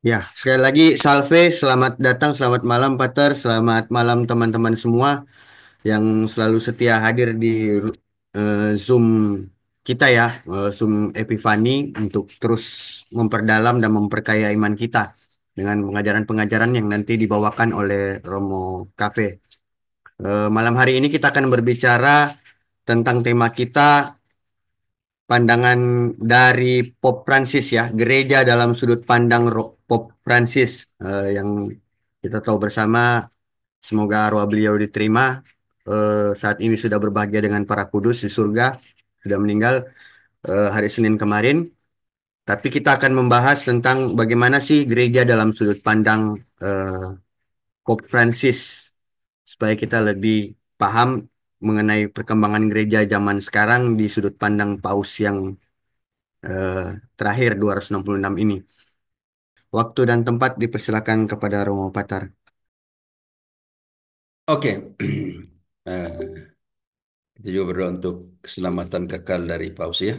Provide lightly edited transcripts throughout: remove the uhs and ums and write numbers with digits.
Ya, sekali lagi Salve, selamat datang, selamat malam Pater, selamat malam teman-teman semua yang selalu setia hadir di Zoom kita ya, Zoom Epifani untuk terus memperdalam dan memperkaya iman kita dengan pengajaran-pengajaran yang nanti dibawakan oleh Romo Cafe. Malam hari ini kita akan berbicara tentang tema kita pandangan dari Pop Prancis ya, gereja dalam sudut pandang Pop Prancis yang kita tahu bersama, semoga arwah beliau diterima. Saat ini sudah berbahagia dengan para kudus di surga, sudah meninggal hari Senin kemarin. Tapi kita akan membahas tentang bagaimana sih gereja dalam sudut pandang Pop Prancis supaya kita lebih paham mengenai perkembangan gereja zaman sekarang di sudut pandang Paus yang eh, terakhir 266 ini. Waktu dan tempat dipersilakan kepada Romo Patar. Oke, Eh, kita juga berdoa untuk keselamatan kekal dari Paus ya.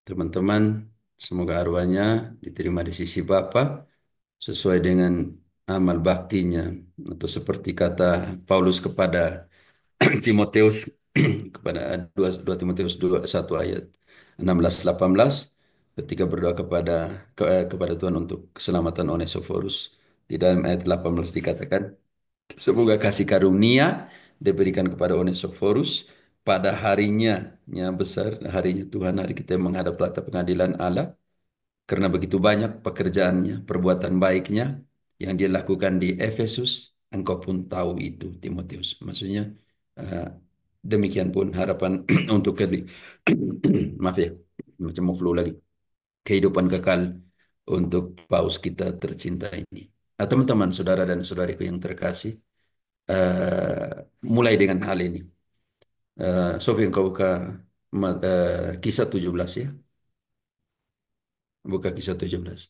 Teman-teman, semoga arwahnya diterima di sisi Bapa sesuai dengan amal baktinya. Atau seperti kata Paulus kepada Timoteus, kepada 2 Timoteus 1 ayat 16-18, ketika berdoa kepada Tuhan untuk keselamatan Onesiphorus. Di dalam ayat 18 dikatakan, semoga kasih karunia diberikan kepada Onesiphorus pada harinya yang besar, harinya Tuhan, hari kita menghadap tahta pengadilan Allah, karena begitu banyak pekerjaannya, perbuatan baiknya yang dia lakukan di Efesus, engkau pun tahu itu, Timotius. Maksudnya, eh, demikian pun harapan untuk maaf ya, macam mau flu lagi, kehidupan kekal untuk paus kita tercinta ini. Teman-teman, saudara dan saudariku yang terkasih, eh, mulai dengan hal ini. Sofi, engkau buka kisah 17 ya. Buka kisah 17.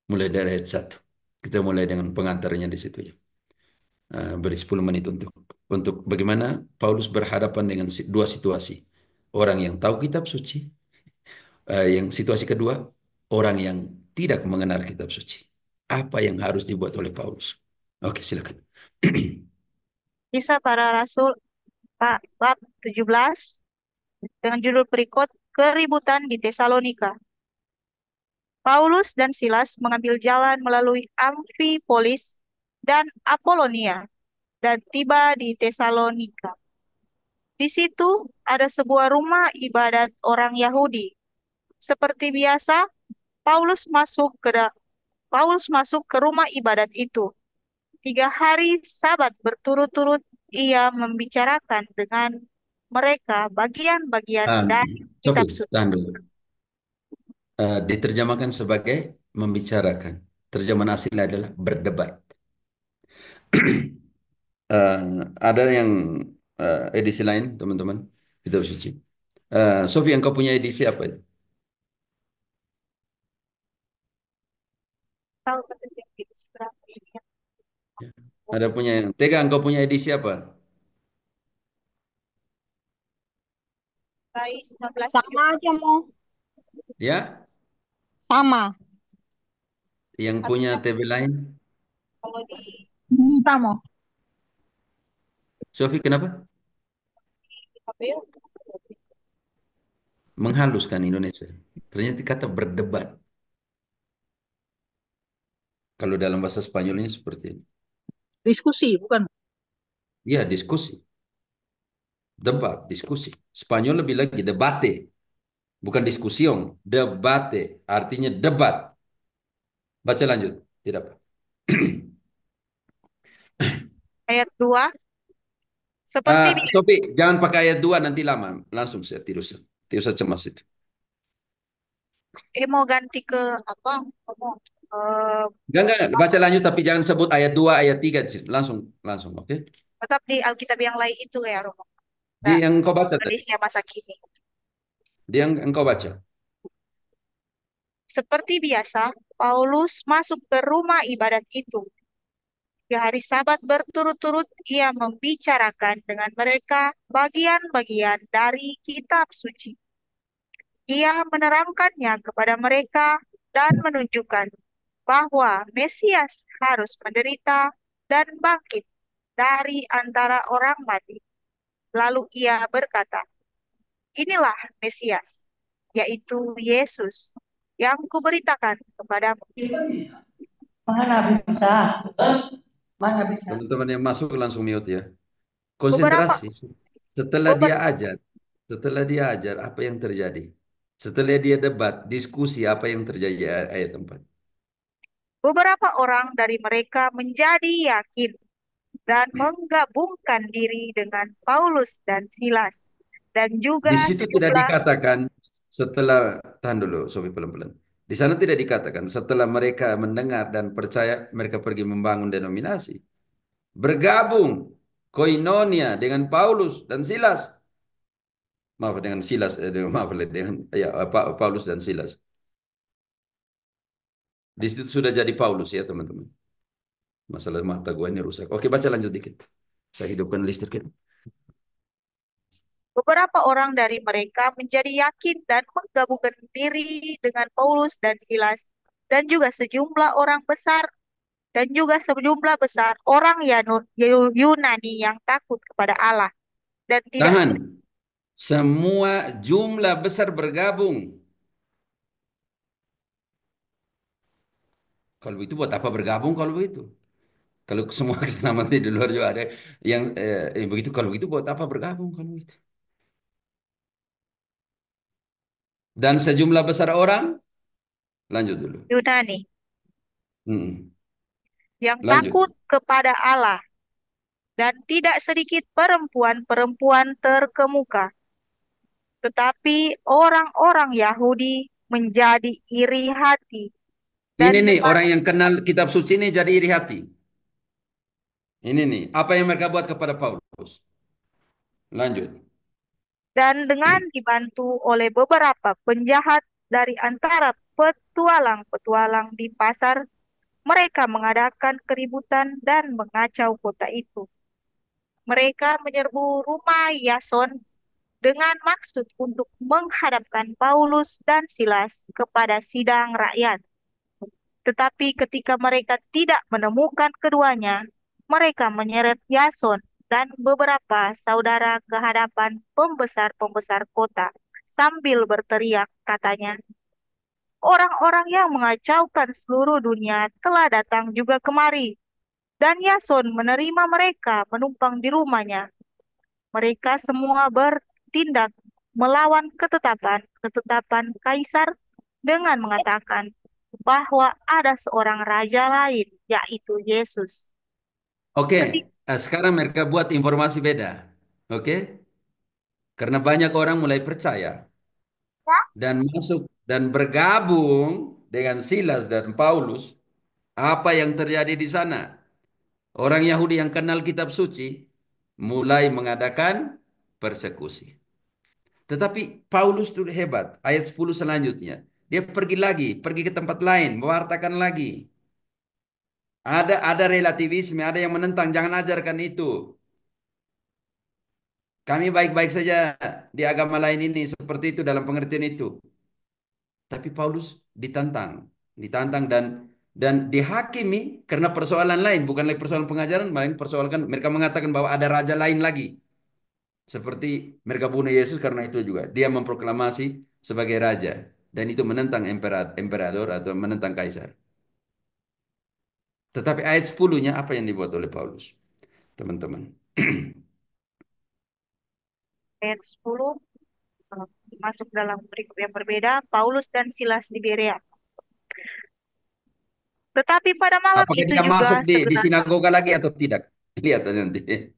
Mulai dari ayat 1. Kita mulai dengan pengantarnya di situ ya. Beri 10 menit untuk bagaimana Paulus berhadapan dengan dua situasi. Orang yang tahu kitab suci, yang situasi kedua, orang yang tidak mengenal kitab suci. Apa yang harus dibuat oleh Paulus? Oke, silakan. Kisah Para Rasul Pak bab 17 dengan judul berikut Keributan di Tesalonika. Paulus dan Silas mengambil jalan melalui Amfipolis dan Apolonia dan tiba di Tesalonika. Di situ ada sebuah rumah ibadat orang Yahudi. Seperti biasa, Paulus masuk ke Paulus masuk ke rumah ibadat itu. 3 hari Sabat berturut-turut ia membicarakan dengan mereka bagian-bagian Ah, dari Sofi, kitab suci. tahan dulu. Diterjemahkan sebagai membicarakan. Terjemahan aslinya adalah berdebat. Eh, ada yang edisi lain, teman-teman, kitab suci. Sofi, engkau punya edisi apa itu? Tahu kata dia gitu, seberapa ini ya. Ya. Ada punya yang Tega, engkau punya edisi apa? Mulai 19 Sama aja mau Ya, sama. yang punya artinya TB lain? kalau di Minta mau. Sofi, kenapa? KPU Menghaluskan Indonesia. Ternyata kata berdebat. Kalau dalam bahasa Spanyolnya seperti ini. Diskusi bukan. Ya, diskusi. Debat, diskusi. Spanyol lebih lagi, debate. Bukan diskusion. Debate. Artinya debat. Baca lanjut. Tidak apa. ayat 2 seperti biasa. Sofi, jangan pakai ayat 2 nanti lama. Langsung saya tidur. Tidak usah cemas itu. Mau ganti ke apa? Ngomong. Enggak, baca lanjut tapi jangan sebut ayat 2 ayat 3 di sini. Langsung, langsung, oke? Tetap di Alkitab yang lain itu ya, Romo. Di Nah, yang engkau baca tadi. hadisnya masa kini. Di yang engkau baca. Seperti biasa, Paulus masuk ke rumah ibadat itu. 3 hari Sabat berturut-turut ia membicarakan dengan mereka bagian-bagian dari kitab suci. Ia menerangkannya kepada mereka dan menunjukkan bahwa Mesias harus menderita dan bangkit dari antara orang mati. Lalu ia berkata, inilah Mesias, yaitu Yesus, yang kuberitakan kepadamu. Mana bisa? Mana bisa? Teman-teman yang masuk langsung mute ya. Beberapa Konsentrasi. Setelah beber, dia ajar, setelah dia ajar apa yang terjadi? Setelah dia debat, diskusi apa yang terjadi ayat 4. beberapa orang dari mereka menjadi yakin dan menggabungkan diri dengan Paulus dan Silas, dan juga Di situ tidak sejumlah. dikatakan setelah, tahan dulu, Sofi pelan-pelan. Di sana tidak dikatakan setelah mereka mendengar dan percaya mereka pergi membangun denominasi. Bergabung koinonia dengan Paulus dan Silas. Maaf dengan Silas, maaf dengan ya Paulus dan Silas. Di situ sudah jadi Paulus ya teman-teman. Masalah mata gua ini rusak. Oke, baca lanjut dikit. Saya hidupkan listrik ya. Beberapa orang dari mereka menjadi yakin dan menggabungkan diri dengan Paulus dan Silas, dan juga sejumlah orang besar dan juga sejumlah besar orang Yunani yang takut kepada Allah dan tidak Tahan. sedikit. Semua jumlah besar bergabung. Kalau itu buat apa bergabung kalau begitu? Kalau semua keselamatan di luar juga ada yang begitu. Kalau begitu buat apa bergabung kalau itu? Dan sejumlah besar orang, lanjut dulu. Yunani Hmm, yang lanjut. takut kepada Allah dan tidak sedikit perempuan-perempuan terkemuka. Tetapi orang-orang Yahudi menjadi iri hati dan Ini nih dengan orang yang kenal kitab suci ini jadi iri hati. Ini nih apa yang mereka buat kepada Paulus. Lanjut. dibantu oleh beberapa penjahat dari antara petualang-petualang di pasar, mereka mengadakan keributan dan mengacau kota itu. Mereka menyerbu rumah Yason dengan maksud untuk menghadapkan Paulus dan Silas kepada sidang rakyat. Tetapi ketika mereka tidak menemukan keduanya, mereka menyeret Yason dan beberapa saudara ke hadapan pembesar-pembesar kota sambil berteriak, katanya, orang-orang yang mengacaukan seluruh dunia telah datang juga kemari, dan Yason menerima mereka menumpang di rumahnya. Mereka semua bertindak melawan ketetapan Kaisar dengan mengatakan bahwa ada seorang raja lain, yaitu Yesus. Oke, Ketika sekarang mereka buat informasi beda. Oke, karena banyak orang mulai percaya dan masuk dan bergabung dengan Silas dan Paulus, apa yang terjadi di sana? Orang Yahudi yang kenal kitab suci mulai mengadakan persekusi. Tetapi Paulus itu hebat. Ayat 10 selanjutnya. Dia pergi lagi, pergi ke tempat lain, mewartakan lagi. Ada relativisme, ada yang menentang, jangan ajarkan itu. Kami baik-baik saja di agama lain ini seperti itu dalam pengertian itu. Tapi Paulus ditantang, ditantang dan dihakimi karena persoalan lain, bukan lagi persoalan pengajaran, melainkan persoalan mereka mengatakan bahwa ada raja lain lagi. Seperti mereka bunuh Yesus karena itu juga. Dia memproklamasi sebagai raja dan itu menentang imperator atau menentang kaisar. Tetapi ayat 10-nya apa yang dibuat oleh Paulus? Teman-teman. ayat 10 masuk dalam perikop yang berbeda, Paulus dan Silas di Berea. Tetapi pada malam Apakah itu dia juga masuk di segera sinagoga lagi atau tidak? Lihat nanti.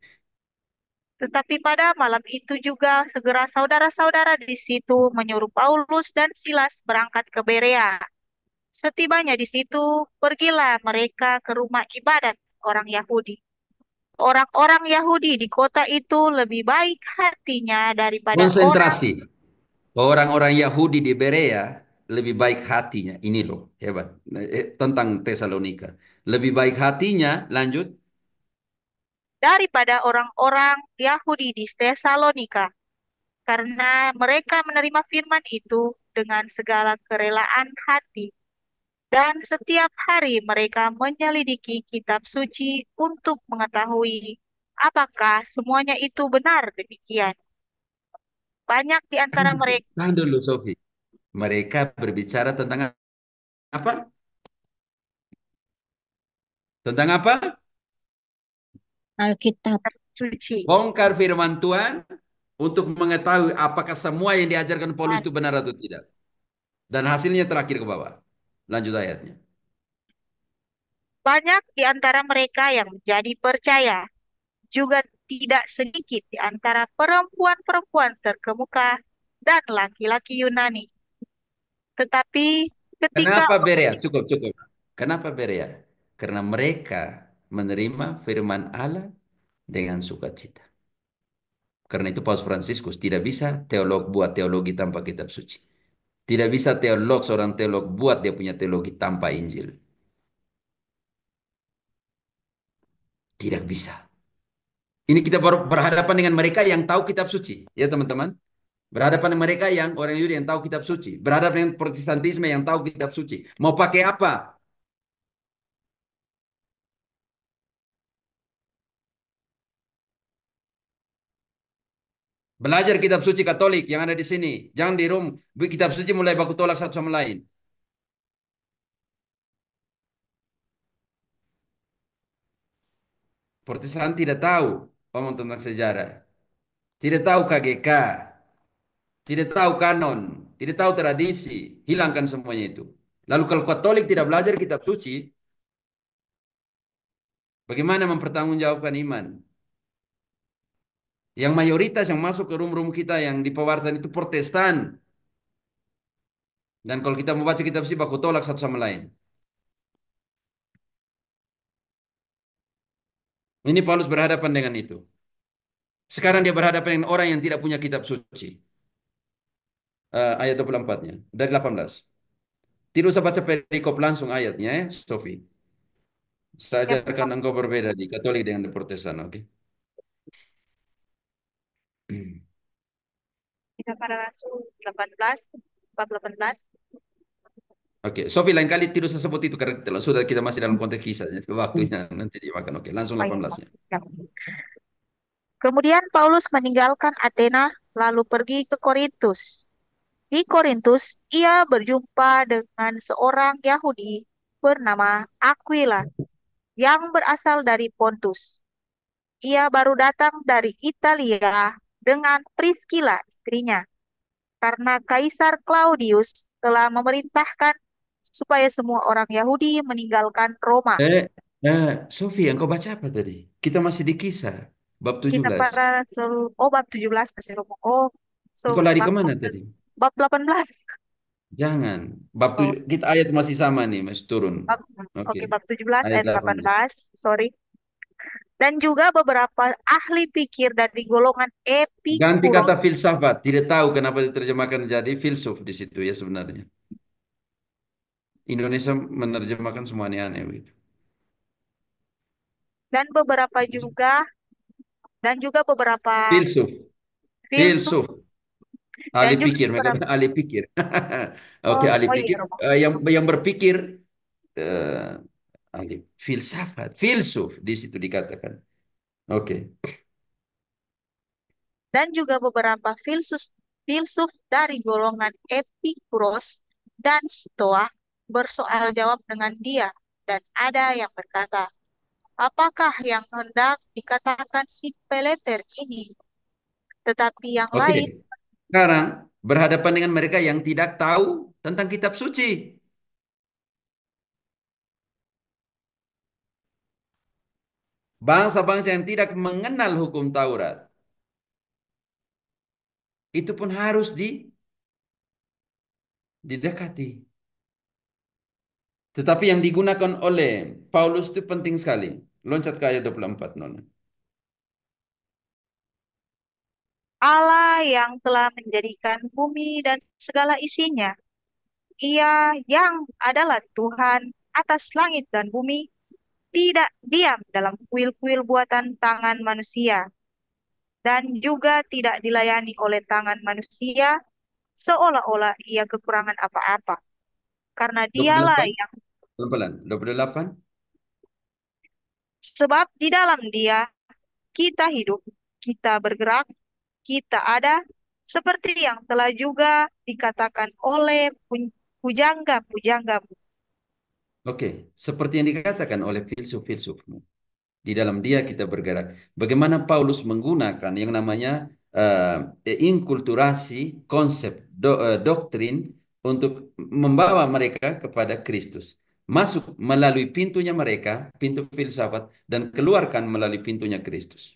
Tetapi pada malam itu juga segera saudara-saudara di situ menyuruh Paulus dan Silas berangkat ke Berea. Setibanya di situ, pergilah mereka ke rumah ibadat orang Yahudi. Orang-orang Yahudi di kota itu lebih baik hatinya daripada orang Konsentrasi. Orang-orang Yahudi di Berea lebih baik hatinya. Ini loh, hebat. Tentang Tesalonika. Lebih baik hatinya, lanjut. daripada orang-orang Yahudi di Tesalonika, karena mereka menerima firman itu dengan segala kerelaan hati. Dan setiap hari mereka menyelidiki kitab suci untuk mengetahui apakah semuanya itu benar demikian. Banyak di antara mereka, Tahan dulu, Sofi. Mereka berbicara tentang apa? Tentang apa? Alkitab. suci. Bongkar firman Tuhan untuk mengetahui apakah semua yang diajarkan Paulus Dan itu benar atau tidak. Dan hasilnya terakhir ke bawah. Lanjut ayatnya. banyak di antara mereka yang menjadi percaya, juga tidak sedikit di antara perempuan-perempuan terkemuka dan laki-laki Yunani. Tetapi ketika Kenapa Berea? Cukup, cukup. Kenapa Berea? Karena mereka menerima firman Allah dengan sukacita. Karena itu Paus Fransiskus tidak bisa teolog buat teologi tanpa kitab suci. Tidak bisa teolog seorang teolog buat dia punya teologi tanpa Injil. Tidak bisa. Ini kita baru berhadapan dengan mereka yang tahu kitab suci. Ya teman-teman. Berhadapan dengan mereka yang orang Yahudi yang tahu kitab suci. Berhadapan dengan Protestantisme yang tahu kitab suci. Mau pakai apa? Belajar kitab suci Katolik yang ada di sini. Jangan di room. Kitab suci mulai baku tolak satu sama lain. Protestan tidak tahu omong tentang sejarah. Tidak tahu KGK. Tidak tahu kanon. Tidak tahu tradisi. Hilangkan semuanya itu. Lalu kalau Katolik tidak belajar kitab suci, bagaimana mempertanggungjawabkan iman? Yang mayoritas yang masuk ke room-room kita yang di pewartaan itu Protestan. Dan kalau kita membaca kitab suci baku tolak satu sama lain. Ini Paulus berhadapan dengan itu. Sekarang dia berhadapan dengan orang yang tidak punya kitab suci. Ayat 24-nya. Dari 18. Tidak usah baca perikop langsung ayatnya ya, Sofi. Saya ya, ajarkan engkau berbeda di Katolik dengan di Protestan, oke? kita pada Rasul 18, bab 18. Oke, Sofi lain kali tidak usah sebut itu karena sudah kita masih dalam konteks kisah. Jadi waktunya nanti dimakan. Oke, langsung Oh, ya. 18-nya. Ya. Kemudian Paulus meninggalkan Athena lalu pergi ke Korintus. Di Korintus, ia berjumpa dengan seorang Yahudi bernama Aquila yang berasal dari Pontus. Ia baru datang dari Italia dengan Priscilla, istrinya, karena Kaisar Claudius telah memerintahkan supaya semua orang Yahudi meninggalkan Roma. Eh, Sofi, engkau baca apa tadi? Kita masih di kisah, bab Kita 17. para bab 17 masih Roma. Oh, Engkau lari bab kemana tadi? bab 18. Jangan. Bab Oh, kita ayat masih sama nih, masih turun. bab, Oke, oke, bab 17 ayat ayat 18. 18. Sorry. Dan juga beberapa ahli pikir dari golongan Ganti kata Epikuros filsafat. Tidak tahu kenapa diterjemahkan jadi filsuf di situ ya sebenarnya. Indonesia menerjemahkan semua aneh-aneh begitu. dan beberapa juga beberapa Filsuf, filsuf filsuf, ahli dan juga pikir, mereka beberapa bilang ahli pikir. Oke, oh, ahli oh iya pikir Roma. yang berpikir eh, ahli filsafat, filsuf di situ dikatakan. Oke. Dan juga beberapa filsuf filsuf dari golongan Epikuros dan Stoa bersoal jawab dengan dia dan ada yang berkata, apakah yang hendak dikatakan si Peleter ini? Tetapi yang Oke. lain, Sekarang berhadapan dengan mereka yang tidak tahu tentang kitab suci. Bangsa-bangsa yang tidak mengenal hukum Taurat. Itu pun harus didekati. Tetapi yang digunakan oleh Paulus itu penting sekali. Loncat ke ayat 24, Nona. Allah yang telah menjadikan bumi dan segala isinya, Ia yang adalah Tuhan atas langit dan bumi, tidak diam dalam kuil-kuil buatan tangan manusia, dan juga tidak dilayani oleh tangan manusia, seolah-olah ia kekurangan apa-apa. karena dialah 28, yang pelan-pelan. 28. sebab di dalam Dia kita hidup, kita bergerak, kita ada, seperti yang telah juga dikatakan oleh pujangga-pujangga. Oke, seperti yang dikatakan oleh filsuf-filsufmu. Di dalam dia kita bergerak. Bagaimana Paulus menggunakan yang namanya inkulturasi konsep doktrin untuk membawa mereka kepada Kristus. Masuk melalui pintunya mereka, pintu filsafat, dan keluarkan melalui pintunya Kristus.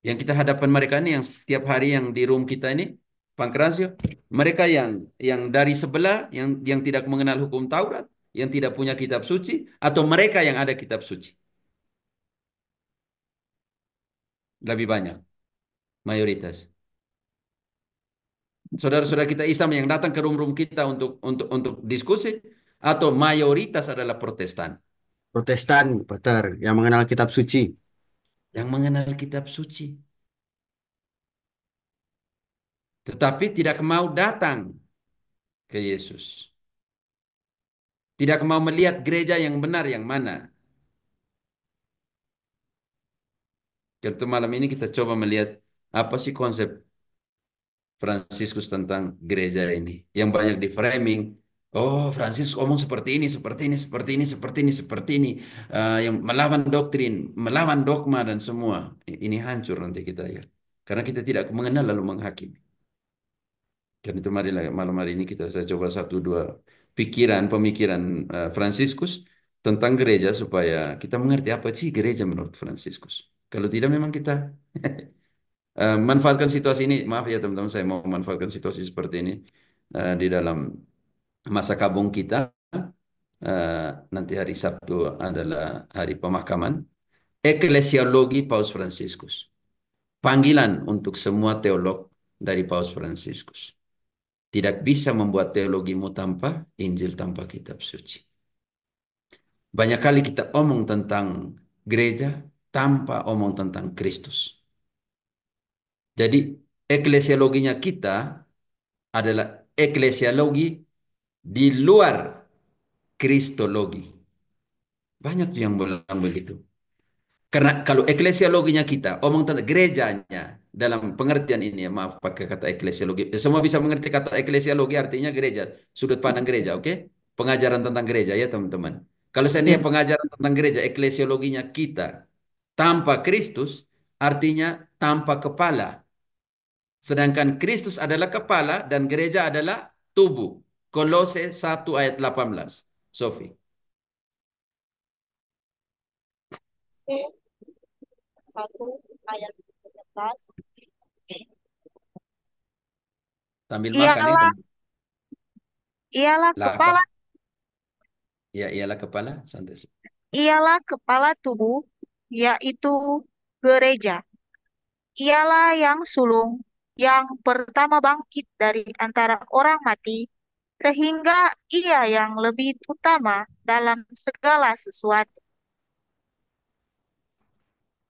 Yang kita hadapan mereka ini, yang setiap hari yang di room kita ini, Pankrasio, mereka yang dari sebelah, yang tidak mengenal hukum Taurat, yang tidak punya kitab suci, atau mereka yang ada kitab suci. Lebih banyak, mayoritas. Saudara-saudara kita Islam yang datang ke room-room kita untuk diskusi, atau mayoritas adalah Protestan Protestan, Pater, yang mengenal kitab suci. yang mengenal kitab suci, tetapi tidak mau datang ke Yesus, tidak mau melihat gereja yang benar yang mana. Jadi malam ini kita coba melihat apa sih konsep Fransiskus tentang gereja ini yang banyak di framing. Oh, Fransiskus omong seperti ini, seperti ini, seperti ini, seperti ini, seperti ini. Yang melawan doktrin, melawan dogma dan semua. Ini hancur nanti kita ya. Karena kita tidak mengenal lalu menghakimi. Karena itu marilah malam hari ini saya coba satu dua pemikiran Fransiskus tentang gereja supaya kita mengerti apa sih gereja menurut Fransiskus. Kalau tidak memang kita manfaatkan situasi ini, maaf ya teman-teman, saya mau manfaatkan situasi seperti ini di dalam masa kabung kita. Nanti hari Sabtu adalah hari pemakaman. Eklesiologi Paus Fransiskus. Panggilan untuk semua teolog dari Paus Fransiskus. Tidak bisa membuat teologimu tanpa Injil, tanpa kitab suci. Banyak kali kita omong tentang gereja tanpa omong tentang Kristus. Jadi eklesiologinya kita adalah eklesiologi di luar kristologi. Banyak tuh yang bilang begitu. Karena kalau eklesiologinya kita, omong tentang gerejanya, dalam pengertian ini, ya, maaf pakai kata eklesiologi. Semua bisa mengerti kata eklesiologi artinya gereja, sudut pandang gereja, oke? Pengajaran tentang gereja ya teman-teman. Kalau seandainya Siap. pengajaran tentang gereja, eklesiologinya kita, tanpa Kristus, artinya tanpa kepala. Sedangkan Kristus adalah kepala dan gereja adalah tubuh. Kolose 1 ayat 18. Sofi, Satu ayat 13. sambil makan ya Ialah teman. ialah Lah apa? kepala Ya ialah kepala, santai. ialah kepala tubuh, yaitu gereja. Ialah yang sulung, yang pertama bangkit dari antara orang mati, sehingga ia yang lebih utama dalam segala sesuatu.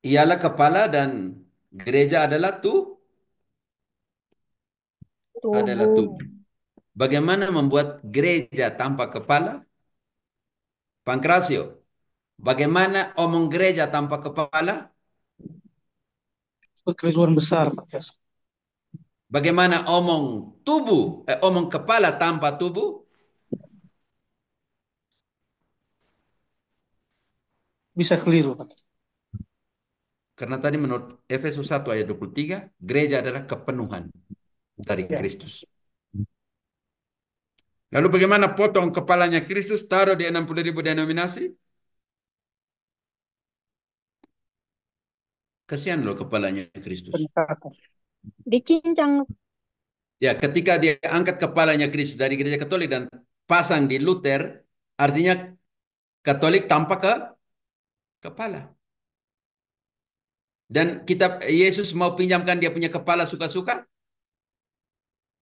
Ialah kepala dan gereja adalah Tubuh. tubuh. Bagaimana membuat gereja tanpa kepala? Pankrasio. Bagaimana omong gereja tanpa kepala? Kekeliruan besar, Pak. Bagaimana omong omong kepala tanpa tubuh? Bisa keliru, Pak. Karena tadi menurut Efesus 1 ayat 23, gereja adalah kepenuhan dari Ya. Kristus. Lalu bagaimana potong kepalanya Kristus, taruh di 60.000 denominasi? Kasihan loh kepalanya Kristus. Pendekatan. Dicincang. Ya, ketika dia angkat kepalanya Kristus dari gereja Katolik dan pasang di Luther, artinya Katolik tanpa kepala. Dan kitab Yesus mau pinjamkan dia punya kepala suka-suka.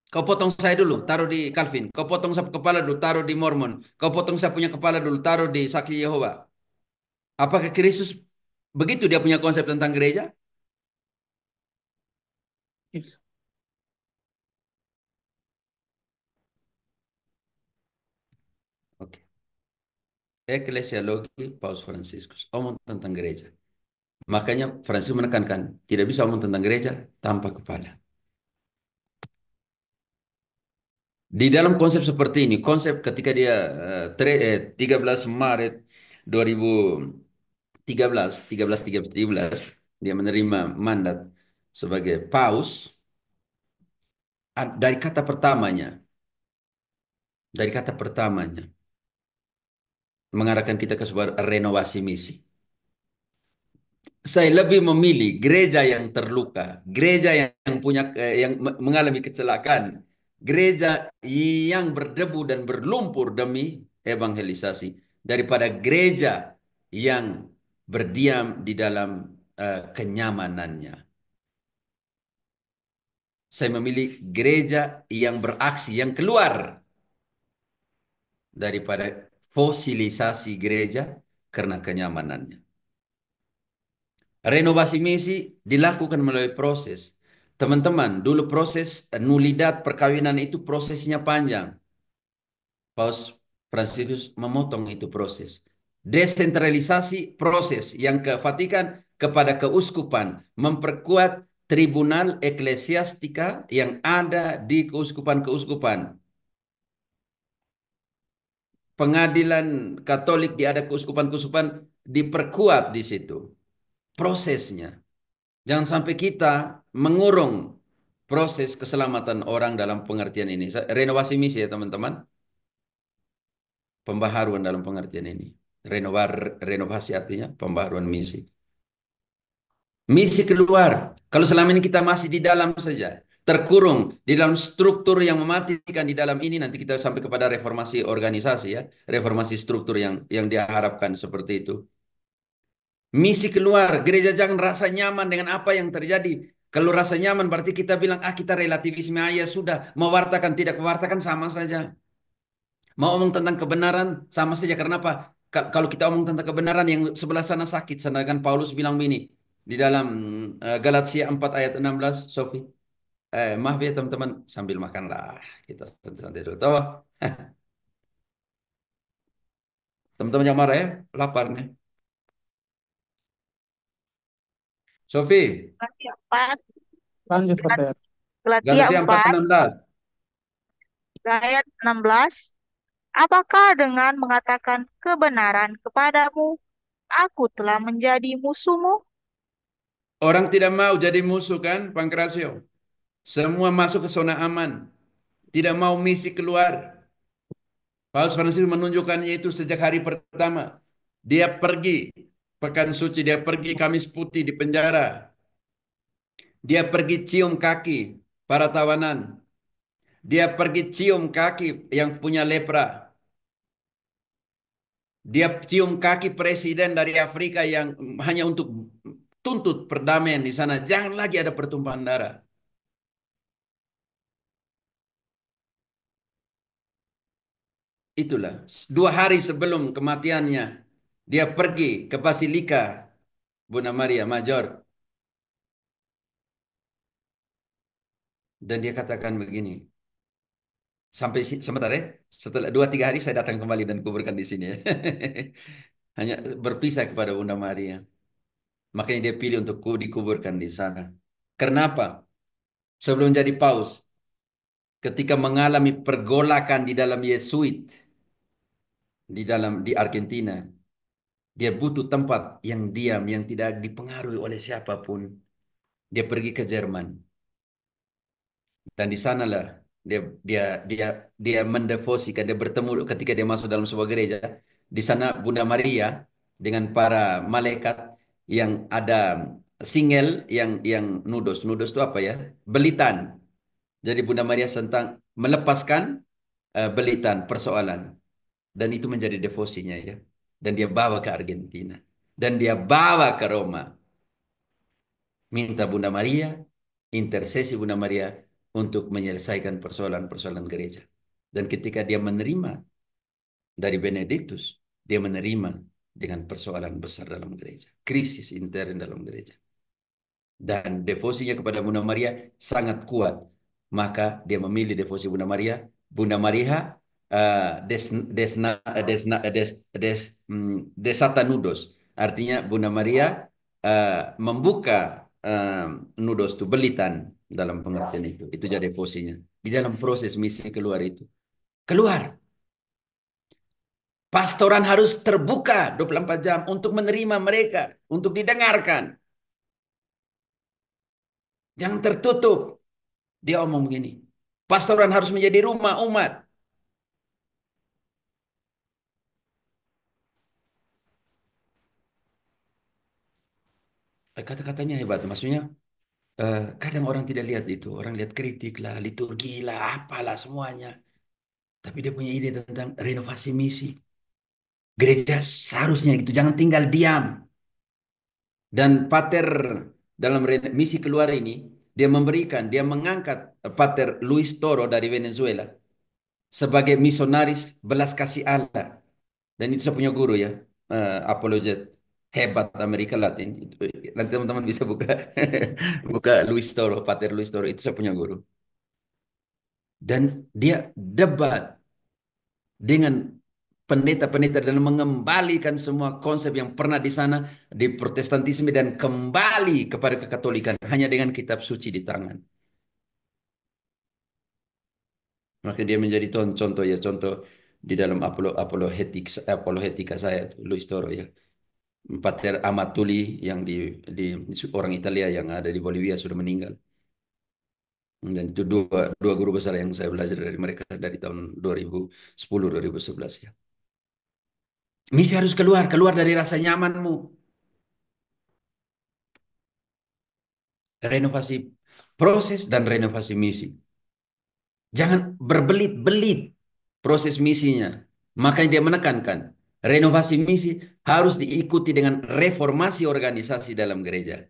Kau potong saya dulu, taruh di Calvin. Kau potong saya kepala dulu, taruh di Mormon. Kau potong saya punya kepala dulu, taruh di Saksi Yehova. Apakah Kristus begitu dia punya konsep tentang gereja? Eklesiologi Paus Fransiskus, omong tentang gereja. Makanya Fransiskus menekankan, tidak bisa omong tentang gereja tanpa kepala. Di dalam konsep seperti ini, konsep ketika dia 13 Maret 2013, 13 dia menerima mandat sebagai paus, dari kata pertamanya, mengarahkan kita ke sebuah renovasi misi. Saya lebih memilih gereja yang terluka, gereja yang punya yang mengalami kecelakaan, gereja yang berdebu dan berlumpur demi evangelisasi daripada gereja yang berdiam di dalam kenyamanannya. Saya memilih gereja yang beraksi, yang keluar daripada fosilisasi gereja karena kenyamanannya. Renovasi misi dilakukan melalui proses. Teman-teman, dulu proses nulidat perkawinan itu prosesnya panjang. Paus Fransiskus memotong itu proses. Desentralisasi proses yang ke Vatikan kepada keuskupan, memperkuat tribunal eklesiastika yang ada di keuskupan-keuskupan. Pengadilan Katolik di ada keuskupan-keuskupan diperkuat di situ. Prosesnya. Jangan sampai kita mengurung proses keselamatan orang dalam pengertian ini. Renovasi misi ya teman-teman. Pembaharuan dalam pengertian ini. Renovasi artinya pembaharuan misi. Misi keluar. Kalau selama ini kita masih di dalam saja. Terkurung di dalam struktur yang mematikan di dalam ini. Nanti kita sampai kepada reformasi organisasi ya. Reformasi struktur yang diharapkan seperti itu. Misi keluar, gereja jangan rasa nyaman dengan apa yang terjadi. Kalau rasa nyaman berarti kita bilang, kita relativisme, ya sudah. Mewartakan, tidak mewartakan sama saja. Mau omong tentang kebenaran, sama saja. Karena apa? Kalau kita omong tentang kebenaran, yang sebelah sana sakit. Sedangkan Paulus bilang begini, di dalam Galatia 4 ayat 16, Sofi. Maaf ya teman-teman, sambil makanlah. Kita santai-santai dulu. Toh, teman-teman jangan marah ya, lapar nih. Sofi, Galatia 4, Lanjut, Pater. Galatia Galatia 4 4 16. ayat 16. Apakah dengan mengatakan kebenaran kepadamu, aku telah menjadi musuhmu? Orang tidak mau jadi musuh kan, Pankrasio? Semua masuk ke zona aman. Tidak mau misi keluar. Paus Fransiskus menunjukkannya itu sejak hari pertama. Dia pergi Pekan Suci, dia pergi Kamis Putih di penjara. Dia pergi cium kaki para tawanan. Dia pergi cium kaki yang punya lepra. Dia cium kaki presiden dari Afrika yang hanya untuk tuntut perdamaian di sana. Jangan lagi ada pertumpahan darah. Itulah, 2 hari sebelum kematiannya, dia pergi ke Basilika Bunda Maria Major. Dan dia katakan begini, sebentar ya, setelah 2-3 hari saya datang kembali dan kuburkan di sini ya. Hanya berpisah kepada Bunda Maria. Makanya dia pilih untuk dikuburkan di sana. Kenapa? Sebelum jadi paus, ketika mengalami pergolakan di dalam Yesuit, di Argentina, dia butuh tempat yang diam, yang tidak dipengaruhi oleh siapapun. Dia pergi ke Jerman. Dan di sanalah dia dia dia dia mendevosikan, dia bertemu ketika dia masuk dalam sebuah gereja. Di sana Bunda Maria dengan para malaikat yang ada singel yang nudos. Nudos itu apa ya? Belitan. Jadi Bunda Maria tentang melepaskan belitan persoalan. Dan itu menjadi devosinya ya. Dan dia bawa ke Argentina. Dan dia bawa ke Roma. Minta Bunda Maria, intersesi Bunda Maria untuk menyelesaikan persoalan-persoalan gereja. Dan ketika dia menerima dari Benediktus, dia menerima dengan persoalan besar dalam gereja. Krisis intern dalam gereja. Dan devosinya kepada Bunda Maria sangat kuat. Maka dia memilih devosi Bunda Maria. Bunda Maria des, desna, desna, des, des, desata nudos. Artinya Bunda Maria eh, membuka nudos itu, belitan dalam pengertian itu. Itu jadi fungsinya. Di dalam proses misi keluar itu. Keluar. Pastoran harus terbuka 24 jam untuk menerima mereka, untuk didengarkan. Jangan tertutup. Dia omong begini. Pastoran harus menjadi rumah umat. Kata-katanya hebat. Maksudnya kadang orang tidak lihat itu. Orang lihat kritik lah, liturgi lah, apalah semuanya. Tapi dia punya ide tentang renovasi misi. Gereja seharusnya gitu. Jangan tinggal diam. Dan Pater dalam misi keluar ini, dia mengangkat Pater Luis Toro dari Venezuela sebagai misionaris belas kasih Allah. Dan itu saya punya guru ya, apologet hebat Amerika Latin. Nanti teman-teman bisa buka buka Luis Toro, Pater Luis Toro itu saya punya guru. Dan dia debat dengan pendeta-pendeta dan mengembalikan semua konsep yang pernah di sana di Protestantisme dan kembali kepada kekatolikan hanya dengan kitab suci di tangan. Maka dia menjadi contoh ya, contoh di dalam apologetika saya, Luis Toro ya. Pater Amatuli yang di orang Italia yang ada di Bolivia sudah meninggal. Dan itu dua guru besar yang saya belajar dari mereka dari tahun 2010-2011 ya. Misi harus keluar dari rasa nyamanmu. Renovasi proses dan renovasi misi. Jangan berbelit-belit proses misinya. Makanya dia menekankan renovasi misi harus diikuti dengan reformasi organisasi dalam gereja.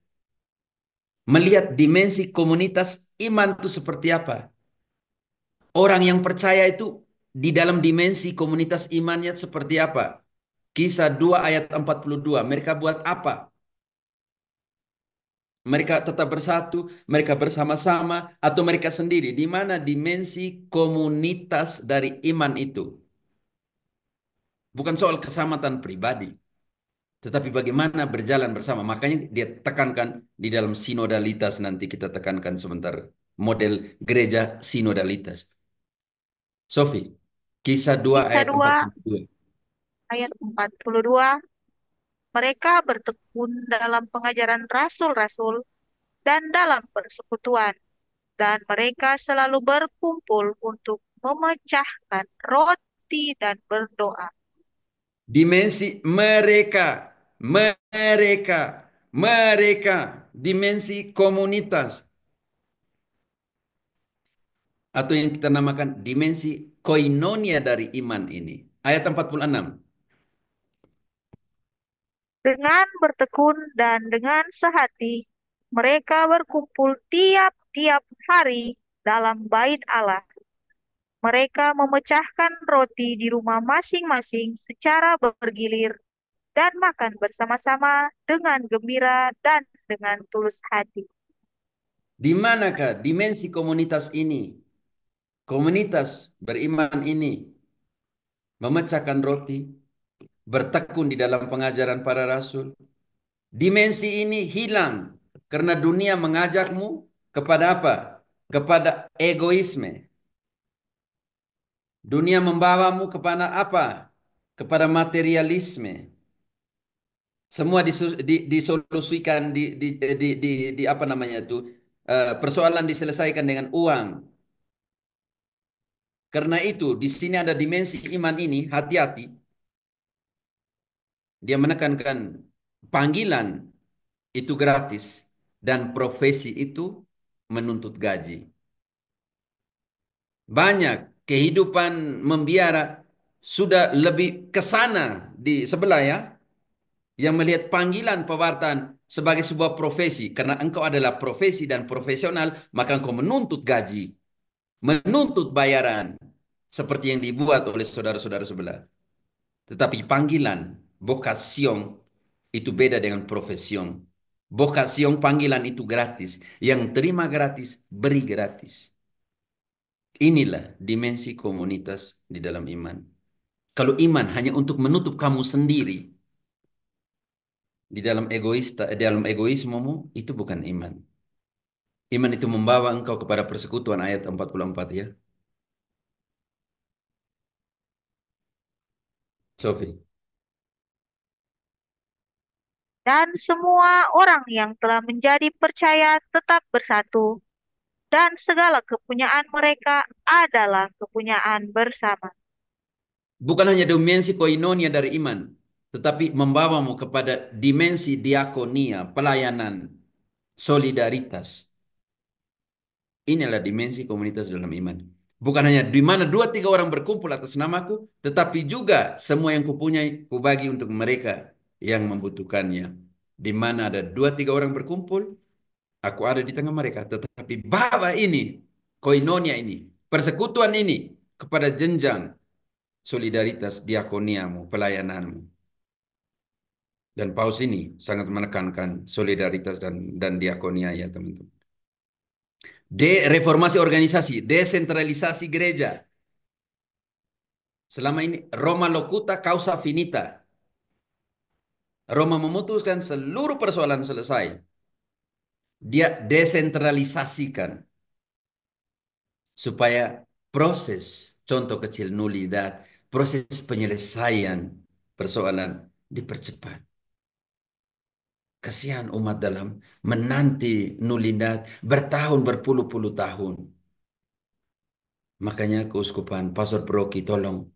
Melihat dimensi komunitas iman itu seperti apa. Orang yang percaya itu di dalam dimensi komunitas imannya seperti apa. Kisah 2 ayat 42. Mereka buat apa? Mereka tetap bersatu, mereka bersama-sama, atau mereka sendiri. Di mana dimensi komunitas dari iman itu? Bukan soal keselamatan pribadi, tetapi bagaimana berjalan bersama. Makanya dia tekankan di dalam sinodalitas, nanti kita tekankan sebentar. Model gereja sinodalitas. Sofi, kisah 2 Kisah ayat 2 42. ayat 42, mereka bertekun dalam pengajaran rasul-rasul dan dalam persekutuan, dan mereka selalu berkumpul untuk memecahkan roti dan berdoa. Dimensi mereka, dimensi komunitas. Atau yang kita namakan dimensi koinonia dari iman ini. Ayat 46. Dengan bertekun dan dengan sehati, mereka berkumpul tiap-tiap hari dalam bait Allah. Mereka memecahkan roti di rumah masing-masing secara bergilir dan makan bersama-sama dengan gembira dan dengan tulus hati. Di manakah dimensi komunitas ini? Komunitas beriman ini memecahkan roti, bertekun di dalam pengajaran para rasul. Dimensi ini hilang karena dunia mengajakmu kepada apa? Kepada egoisme. Dunia membawamu kepada apa? Kepada materialisme. Semua disolusikan di apa namanya itu? Persoalan diselesaikan dengan uang. Karena itu di sini ada dimensi iman ini, hati-hati. Dia menekankan panggilan itu gratis dan profesi itu menuntut gaji. Banyak kehidupan membiara sudah lebih ke sana di sebelah ya, yang melihat panggilan pewartaan sebagai sebuah profesi. Karena engkau adalah profesi dan profesional, maka engkau menuntut gaji, menuntut bayaran, seperti yang dibuat oleh saudara-saudara sebelah. Tetapi panggilan, vocation, itu beda dengan profesion. Vocation, panggilan itu gratis. Yang terima gratis, beri gratis. Inilah dimensi komunitas di dalam iman. Kalau iman hanya untuk menutup kamu sendiri dalam egoismemu, itu bukan iman. Iman itu membawa engkau kepada persekutuan ayat 44 ya. Sofi. Dan semua orang yang telah menjadi percaya tetap bersatu, dan segala kepunyaan mereka adalah kepunyaan bersama. Bukan hanya dimensi koinonia dari iman, tetapi membawamu kepada dimensi diakonia, pelayanan, solidaritas. Inilah dimensi komunitas dalam iman. Bukan hanya di mana dua tiga orang berkumpul atas namaku, tetapi juga semua yang kupunyai kubagi untuk mereka yang membutuhkannya. Di mana ada dua tiga orang berkumpul, aku ada di tengah mereka. Tetapi bawa ini, koinonia ini, persekutuan ini kepada jenjang solidaritas diakoniamu, pelayananmu. Dan Paus ini sangat menekankan solidaritas dan diakonia ya teman-teman. Reformasi organisasi, desentralisasi gereja. Selama ini Roma locuta causa finita. Roma memutuskan seluruh persoalan selesai. Dia desentralisasikan supaya proses, contoh kecil nulidad, proses penyelesaian persoalan dipercepat. Kasihan umat dalam menanti nulidad bertahun berpuluh-puluh tahun. Makanya keuskupan, Pastor Proki, tolong,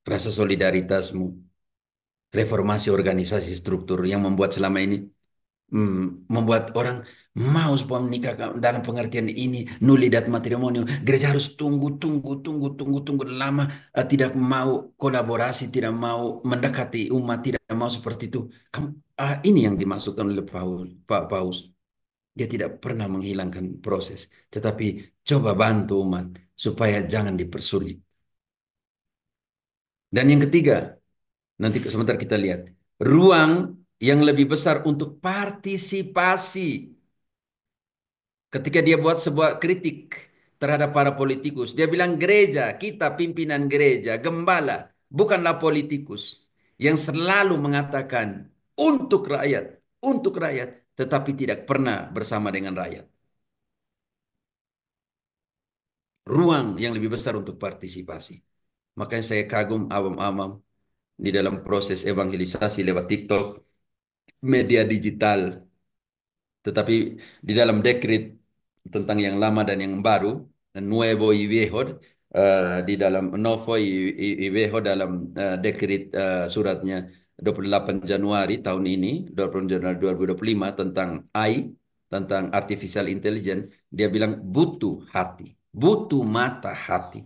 rasa solidaritasmu, reformasi organisasi struktur yang membuat selama ini membuat orang mau supaya menikah dalam pengertian ini nulidat matrimonium. Gereja harus tunggu lama, tidak mau kolaborasi, tidak mau mendekati umat, tidak mau seperti itu. Ini yang dimaksudkan oleh Pak Paus. Dia tidak pernah menghilangkan proses, tetapi coba bantu umat supaya jangan dipersulit. Dan yang ketiga, nanti sebentar kita lihat, ruang yang lebih besar untuk partisipasi. Ketika dia buat sebuah kritik terhadap para politikus, dia bilang gereja, kita pimpinan gereja, gembala, bukanlah politikus yang selalu mengatakan untuk rakyat, tetapi tidak pernah bersama dengan rakyat. Ruang yang lebih besar untuk partisipasi. Makanya saya kagum awam-awam di dalam proses evangelisasi lewat TikTok, media digital. Tetapi di dalam dekret tentang yang lama dan yang baru, Nuevo y Viejo, di dalam Novo y Viejo dalam dekret suratnya 28 Januari tahun ini, 28 Januari 2025 tentang AI, tentang artificial intelligence, dia bilang butuh hati, butuh mata hati.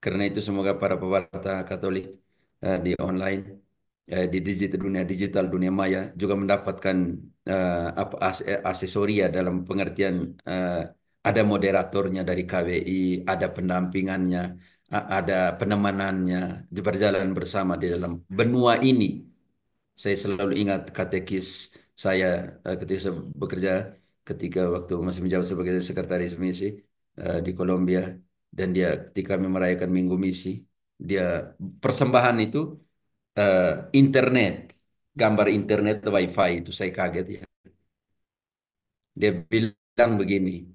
Karena itu semoga para pewarta Katolik di online, di dunia digital, dunia maya juga mendapatkan aksesoria dalam pengertian ada moderatornya dari KWI, ada pendampingannya, ada penemanannya, berjalan bersama di dalam benua ini. Saya selalu ingat katekis saya ketika saya bekerja, ketika waktu masih menjabat sebagai sekretaris misi di Kolombia, dan dia ketika kami merayakan Minggu Misi, dia persembahan itu eh, internet, gambar internet WiFi itu saya kaget ya. Dia bilang begini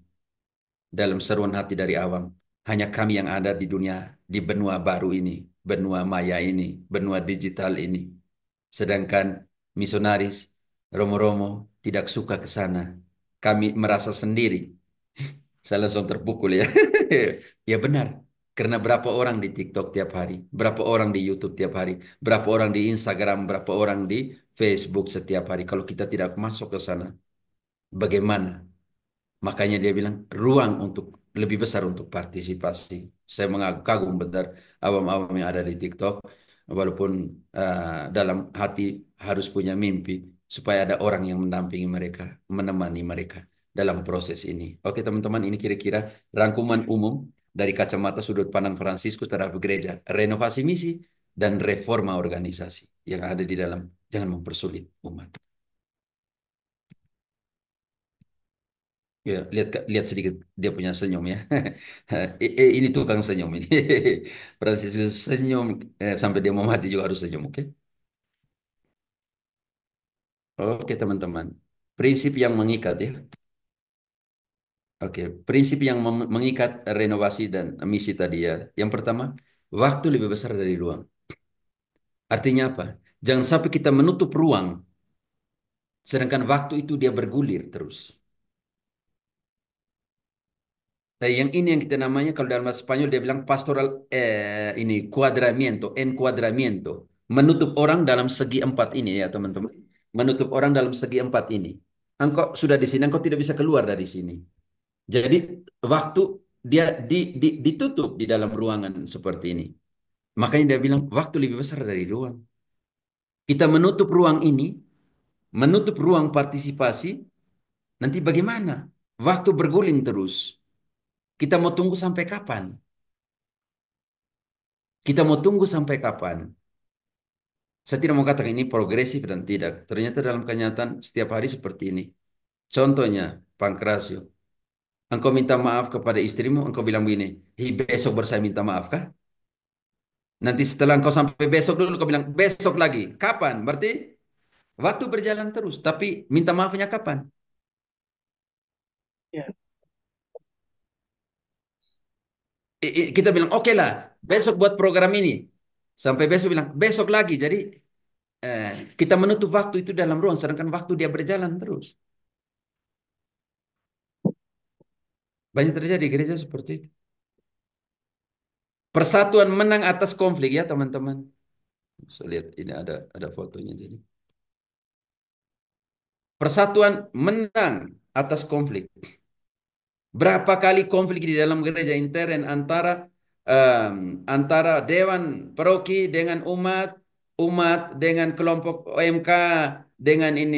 dalam seruan hati dari awam, hanya kami yang ada di dunia, di benua baru ini, benua maya ini, benua digital ini. Sedangkan misionaris Romo-Romo tidak suka ke sana. Kami merasa sendiri. Saya langsung terpukul ya. Ya benar. Karena berapa orang di TikTok tiap hari, berapa orang di YouTube tiap hari, berapa orang di Instagram, berapa orang di Facebook setiap hari. Kalau kita tidak masuk ke sana, bagaimana? Makanya dia bilang ruang untuk lebih besar untuk partisipasi. Saya mengagum benar awam-awam yang ada di TikTok. Walaupun dalam hati harus punya mimpi supaya ada orang yang mendampingi mereka, menemani mereka dalam proses ini. Oke teman-teman, ini kira-kira rangkuman umum dari kacamata sudut pandang Fransiskus terhadap gereja, renovasi misi dan reforma organisasi yang ada di dalam. Jangan mempersulit umat. Ya, lihat sedikit dia punya senyum ya. Ini tukang senyum ini. Fransiskus senyum sampai dia mau mati juga harus senyum, oke? Oke, teman-teman. Prinsip yang mengikat ya. Oke, prinsip yang mengikat renovasi dan misi tadi ya. Yang pertama, waktu lebih besar dari ruang. Artinya apa? Jangan sampai kita menutup ruang, sedangkan waktu itu dia bergulir terus. Nah, yang ini yang kita namanya kalau dalam bahasa Spanyol dia bilang pastoral ini cuadramiento, encuadramiento, menutup orang dalam segi empat ini ya teman-teman, menutup orang dalam segi empat ini. Engkau sudah di sini, engkau tidak bisa keluar dari sini. Jadi waktu dia ditutup di dalam ruangan seperti ini. Makanya dia bilang waktu lebih besar dari ruang. Kita menutup ruang ini, menutup ruang partisipasi, nanti bagaimana? Waktu berguling terus. Kita mau tunggu sampai kapan? Kita mau tunggu sampai kapan? Saya tidak mau katakan ini progresif dan tidak. Ternyata dalam kenyataan setiap hari seperti ini. Contohnya, Pankrasio. Engkau minta maaf kepada istrimu, engkau bilang begini, "Hi, besok baru saya minta maaf kah?" Nanti setelah engkau sampai besok dulu, engkau bilang, besok lagi. Kapan? Berarti waktu berjalan terus. Tapi minta maafnya kapan? Ya, Kita bilang, oke lah, besok buat program ini. Sampai besok bilang, besok lagi. Jadi eh, kita menutup waktu itu dalam ruang, sedangkan waktu dia berjalan terus. Banyak terjadi di gereja seperti itu. Persatuan menang atas konflik ya teman-teman. Bisa lihat ini ada fotonya jadi. Persatuan menang atas konflik. Berapa kali konflik di dalam gereja intern antara dewan paroki dengan umat, umat dengan kelompok OMK, dengan ini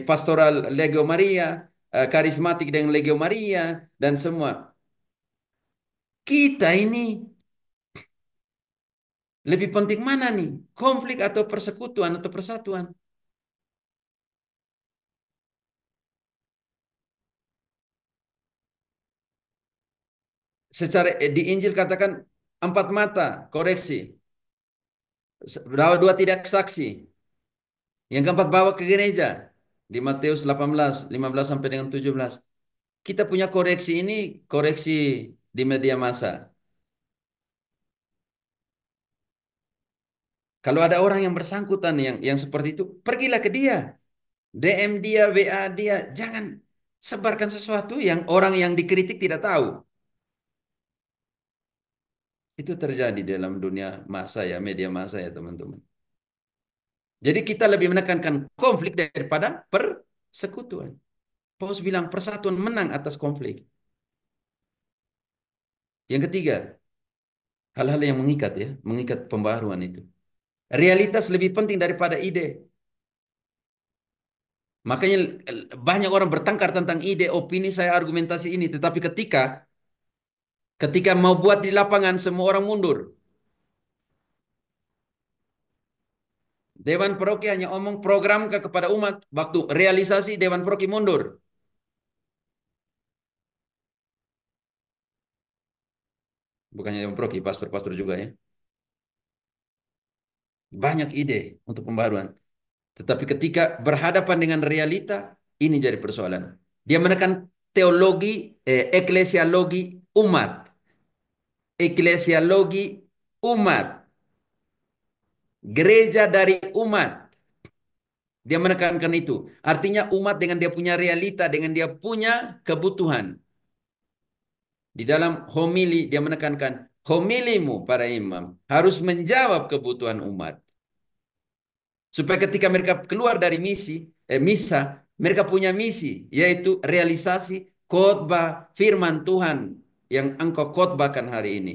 pastoral Legio Maria, karismatik dengan Legio Maria dan semua. Kita ini lebih penting mana nih? Konflik atau persekutuan atau persatuan? Secara di Injil katakan empat mata, koreksi. Bahwa dua tidak saksi. Yang keempat bawa ke gereja. Di Matius 18, 15 sampai dengan 17. Kita punya koreksi ini, koreksi di media massa. Kalau ada orang yang bersangkutan yang seperti itu, pergilah ke dia. DM dia, WA dia. Jangan sebarkan sesuatu yang orang yang dikritik tidak tahu. Itu terjadi dalam dunia massa ya, media massa ya teman-teman. Jadi kita lebih menekankan konflik daripada persekutuan. Paulus bilang persatuan menang atas konflik. Yang ketiga, hal-hal yang mengikat ya, mengikat pembaharuan itu. Realitas lebih penting daripada ide. Makanya banyak orang bertengkar tentang ide, opini saya, argumentasi ini. Tetapi ketika mau buat di lapangan, semua orang mundur. Dewan Paroki hanya omong program kepada umat. Waktu realisasi Dewan Paroki mundur. Bukannya Dewan Paroki, pastor-pastor juga ya. Banyak ide untuk pembaruan. Tetapi ketika berhadapan dengan realita, ini jadi persoalan. Dia menekan teologi, eklesiologi umat. Eklesiologi umat. Gereja dari umat. Dia menekankan itu. Artinya umat dengan dia punya realita, dengan dia punya kebutuhan. Di dalam homili dia menekankan, homilimu para imam harus menjawab kebutuhan umat. Supaya ketika mereka keluar dari misa, mereka punya misi, yaitu realisasi khotbah firman Tuhan yang engkau khotbahkan hari ini.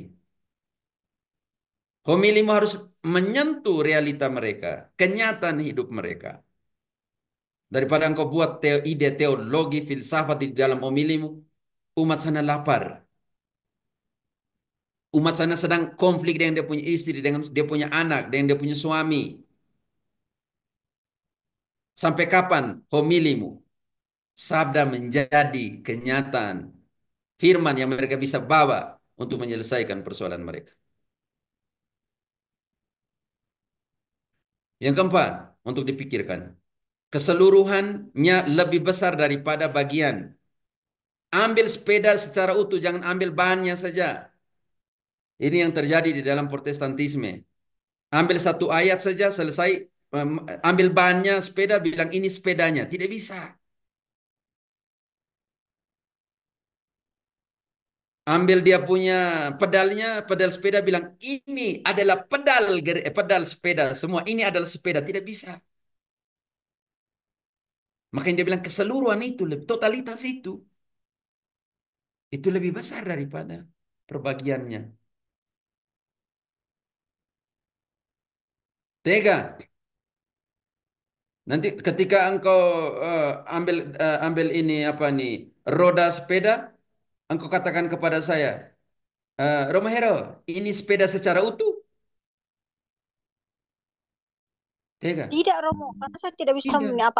Homilimu harus menyentuh realita mereka, kenyataan hidup mereka. Daripada engkau buat ide teologi, filsafat di dalam homilimu, umat sana lapar. Umat sana sedang konflik dengan dia punya istri, dengan dia punya anak, dengan dia punya suami. Sampai kapan homilimu? sabda menjadi kenyataan, firman yang mereka bisa bawa untuk menyelesaikan persoalan mereka. Yang keempat, untuk dipikirkan, keseluruhannya lebih besar daripada bagian. Ambil sepeda secara utuh, jangan ambil bahannya saja. Ini yang terjadi di dalam Protestantisme. Ambil satu ayat saja selesai, ambil bahannya sepeda, bilang ini sepedanya. Tidak bisa. Ambil dia punya pedalnya, pedal sepeda, bilang ini adalah pedal sepeda. Semua ini adalah sepeda. Tidak bisa. Makanya dia bilang keseluruhan itu, totalitas itu lebih besar daripada perbagiannya. Tega. Nanti ketika engkau ambil ini apa nih, roda sepeda, engkau katakan kepada saya, Romero, ini sepeda secara utuh. Tega. Tidak, Romo, karena saya tidak bisa Tidak.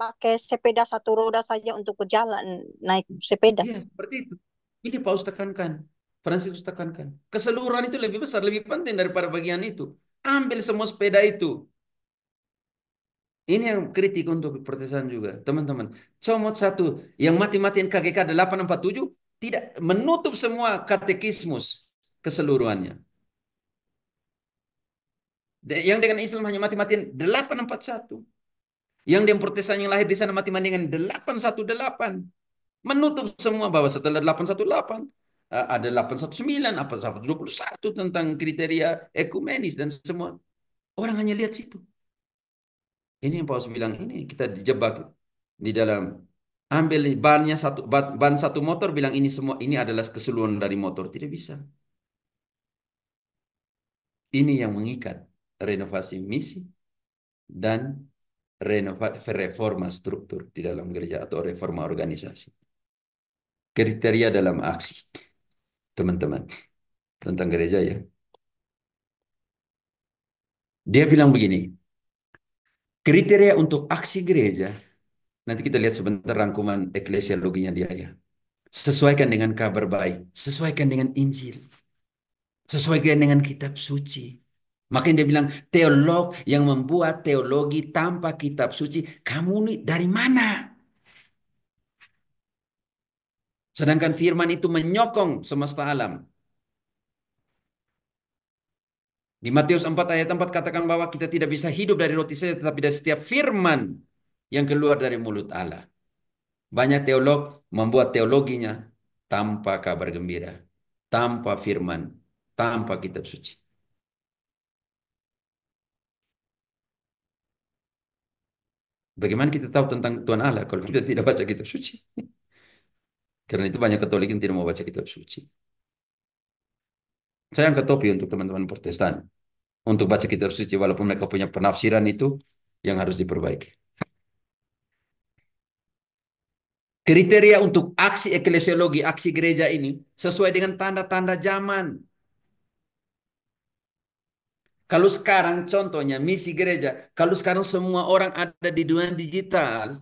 pakai sepeda satu roda saja untuk berjalan naik sepeda. Iya, seperti itu. Ini Paus tekankan. Franciscus tekankan. Keseluruhan itu lebih besar, lebih penting daripada bagian itu. Ambil semua sepeda itu. Ini yang kritik untuk Protestan juga, teman-teman. Comot satu, yang mati-matian KGK 847 tidak menutup semua katekismus keseluruhannya. Yang dengan Islam hanya mati-matian 841. Yang dengan Protestan yang lahir di sana mati-matian 818. Menutup semua bahwa setelah 818 ada 819, apa 121 tentang kriteria ekumenis dan semua. Orang hanya lihat situ. Ini yang Paus bilang, ini kita dijebak di dalam, ambil bannya ban satu motor, bilang ini semua ini adalah keseluruhan dari motor. Tidak bisa. Ini yang mengikat renovasi misi dan reforma struktur di dalam gereja atau reforma organisasi. Kriteria dalam aksi, teman-teman, tentang gereja ya. Dia bilang begini, kriteria untuk aksi gereja, nanti kita lihat sebentar rangkuman eklesiologinya dia ya. Sesuaikan dengan kabar baik, sesuaikan dengan Injil, sesuaikan dengan kitab suci. Makanya dia bilang, teolog yang membuat teologi tanpa kitab suci, kamu nih dari mana? Sedangkan firman itu menyokong semesta alam. Di Matius 4 ayat 4 katakan bahwa kita tidak bisa hidup dari roti saja, tetapi dari setiap firman yang keluar dari mulut Allah. Banyak teolog membuat teologinya tanpa kabar gembira, tanpa firman, tanpa kitab suci. Bagaimana kita tahu tentang Tuhan Allah kalau kita tidak baca kitab suci? Karena itu banyak Katolik yang tidak mau baca kitab suci. Saya angkat topi untuk teman-teman Protestan untuk baca kitab suci walaupun mereka punya penafsiran itu yang harus diperbaiki. Kriteria untuk aksi eklesiologi, aksi gereja ini sesuai dengan tanda-tanda zaman. Kalau sekarang contohnya misi gereja, kalau sekarang semua orang ada di dunia digital,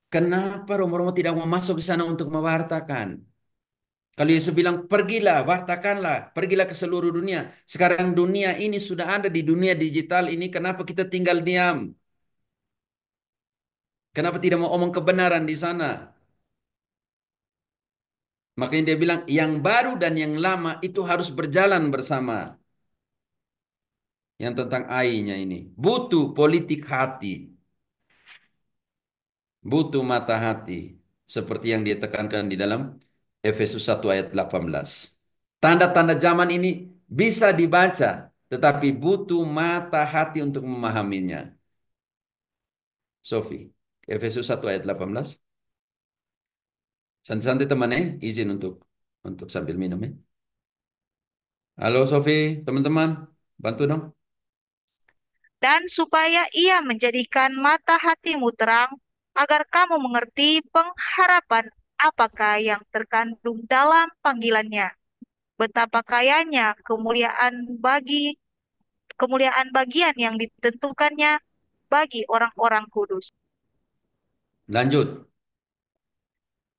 kenapa Romo-Romo tidak mau masuk di sana untuk mewartakan? Kalau Yesus bilang, pergilah, wartakanlah, pergilah ke seluruh dunia. Sekarang dunia ini sudah ada di dunia digital ini, kenapa kita tinggal diam? Kenapa tidak mau omong kebenaran di sana? Makanya dia bilang, yang baru dan yang lama itu harus berjalan bersama. Yang tentang AI-nya ini. Butuh politik hati. Butuh mata hati. Seperti yang dia tekankan di dalam Efesus 1 ayat 18. Tanda-tanda zaman ini bisa dibaca, tetapi butuh mata hati untuk memahaminya. Sofi, Efesus 1 ayat 18. Santai-santai teman izin untuk sambil minum ya. Halo Sofi, teman-teman, bantu dong. Dan supaya ia menjadikan mata hatimu terang, agar kamu mengerti pengharapan apakah yang terkandung dalam panggilannya, betapa kayanya kemuliaan bagian yang ditentukannya bagi orang-orang kudus. Lanjut.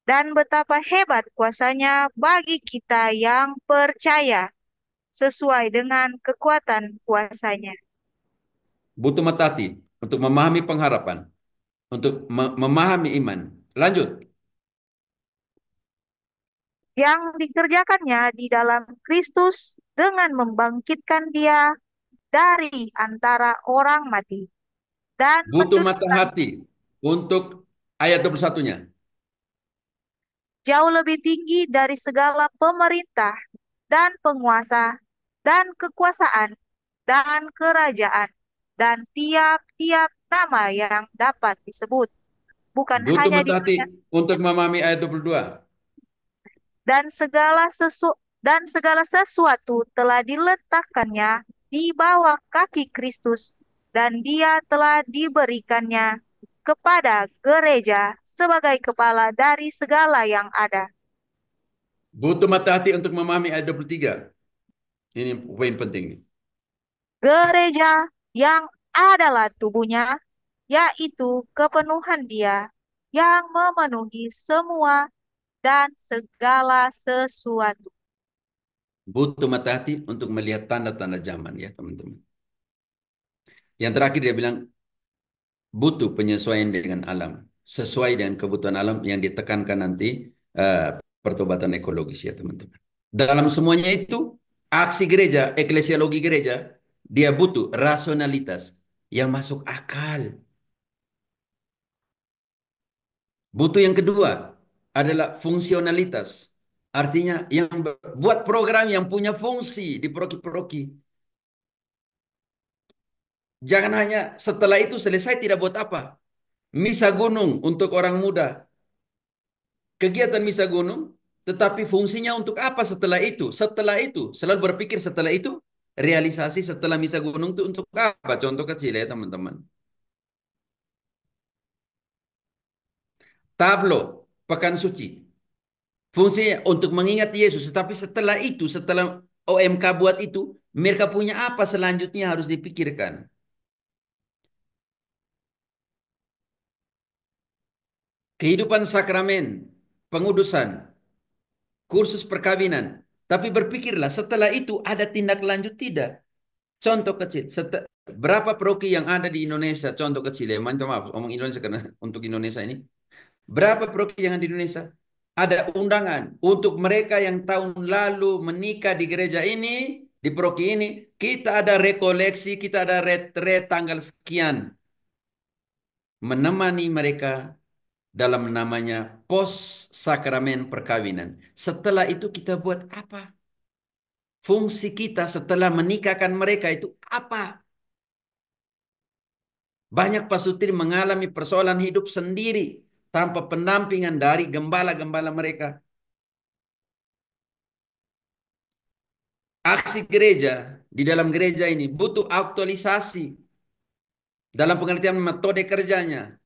dan betapa hebat kuasanya bagi kita yang percaya sesuai dengan kekuatan kuasanya. Butuh mata hati untuk memahami pengharapan, untuk memahami iman. Lanjut. Yang dikerjakannya di dalam Kristus dengan membangkitkan dia dari antara orang mati dan Butuh mata mendudukkan hati untuk ayat 21-nya. jauh lebih tinggi dari segala pemerintah dan penguasa dan kekuasaan dan kerajaan dan tiap-tiap nama yang dapat disebut, bukan Butuh hanya mata di hati dunia, untuk memahami ayat 22. dan segala sesuatu telah diletakkannya di bawah kaki Kristus, dan dia telah diberikannya kepada gereja sebagai kepala dari segala yang ada. Butuh mata hati untuk memahami ayat 23. Ini poin penting. Gereja yang adalah tubuhnya, yaitu kepenuhan dia yang memenuhi semua dan segala sesuatu. Butuh mata hati untuk melihat tanda-tanda zaman ya teman-teman. Yang terakhir dia bilang butuh penyesuaian dengan alam. Sesuai dengan kebutuhan alam yang ditekankan nanti pertobatan ekologis ya teman-teman. Dalam semuanya itu aksi gereja, eklesiologi gereja, dia butuh rasionalitas yang masuk akal. Butuh yang kedua adalah fungsionalitas. Artinya yang buat program yang punya fungsi di proki-proki. Jangan hanya setelah itu selesai tidak buat apa. Misa gunung untuk orang muda. Kegiatan misa gunung, tetapi fungsinya untuk apa setelah itu? Setelah itu, selalu berpikir setelah itu, realisasi setelah misa gunung itu untuk apa? Contoh kecil ya teman-teman. Tablo, Pekan Suci. Fungsinya untuk mengingat Yesus, tetapi setelah itu, setelah OMK buat itu, mereka punya apa selanjutnya harus dipikirkan. Kehidupan sakramen, pengudusan, kursus perkawinan. Tapi berpikirlah setelah itu ada tindak lanjut tidak? Contoh kecil, berapa proki yang ada di Indonesia? Contoh kecil ya, maaf, ngomong Indonesia karena untuk Indonesia ini. Berapa proki yang ada di Indonesia? Ada undangan untuk mereka yang tahun lalu menikah di gereja ini, di proki ini, kita ada rekoleksi, kita ada retret tanggal sekian. Menemani mereka dalam namanya pos sakramen perkawinan. Setelah itu kita buat apa? Fungsi kita setelah menikahkan mereka itu apa? Banyak pasutri mengalami persoalan hidup sendiri tanpa pendampingan dari gembala-gembala mereka. Aksi gereja di dalam gereja ini butuh aktualisasi dalam pengertian metode kerjanya.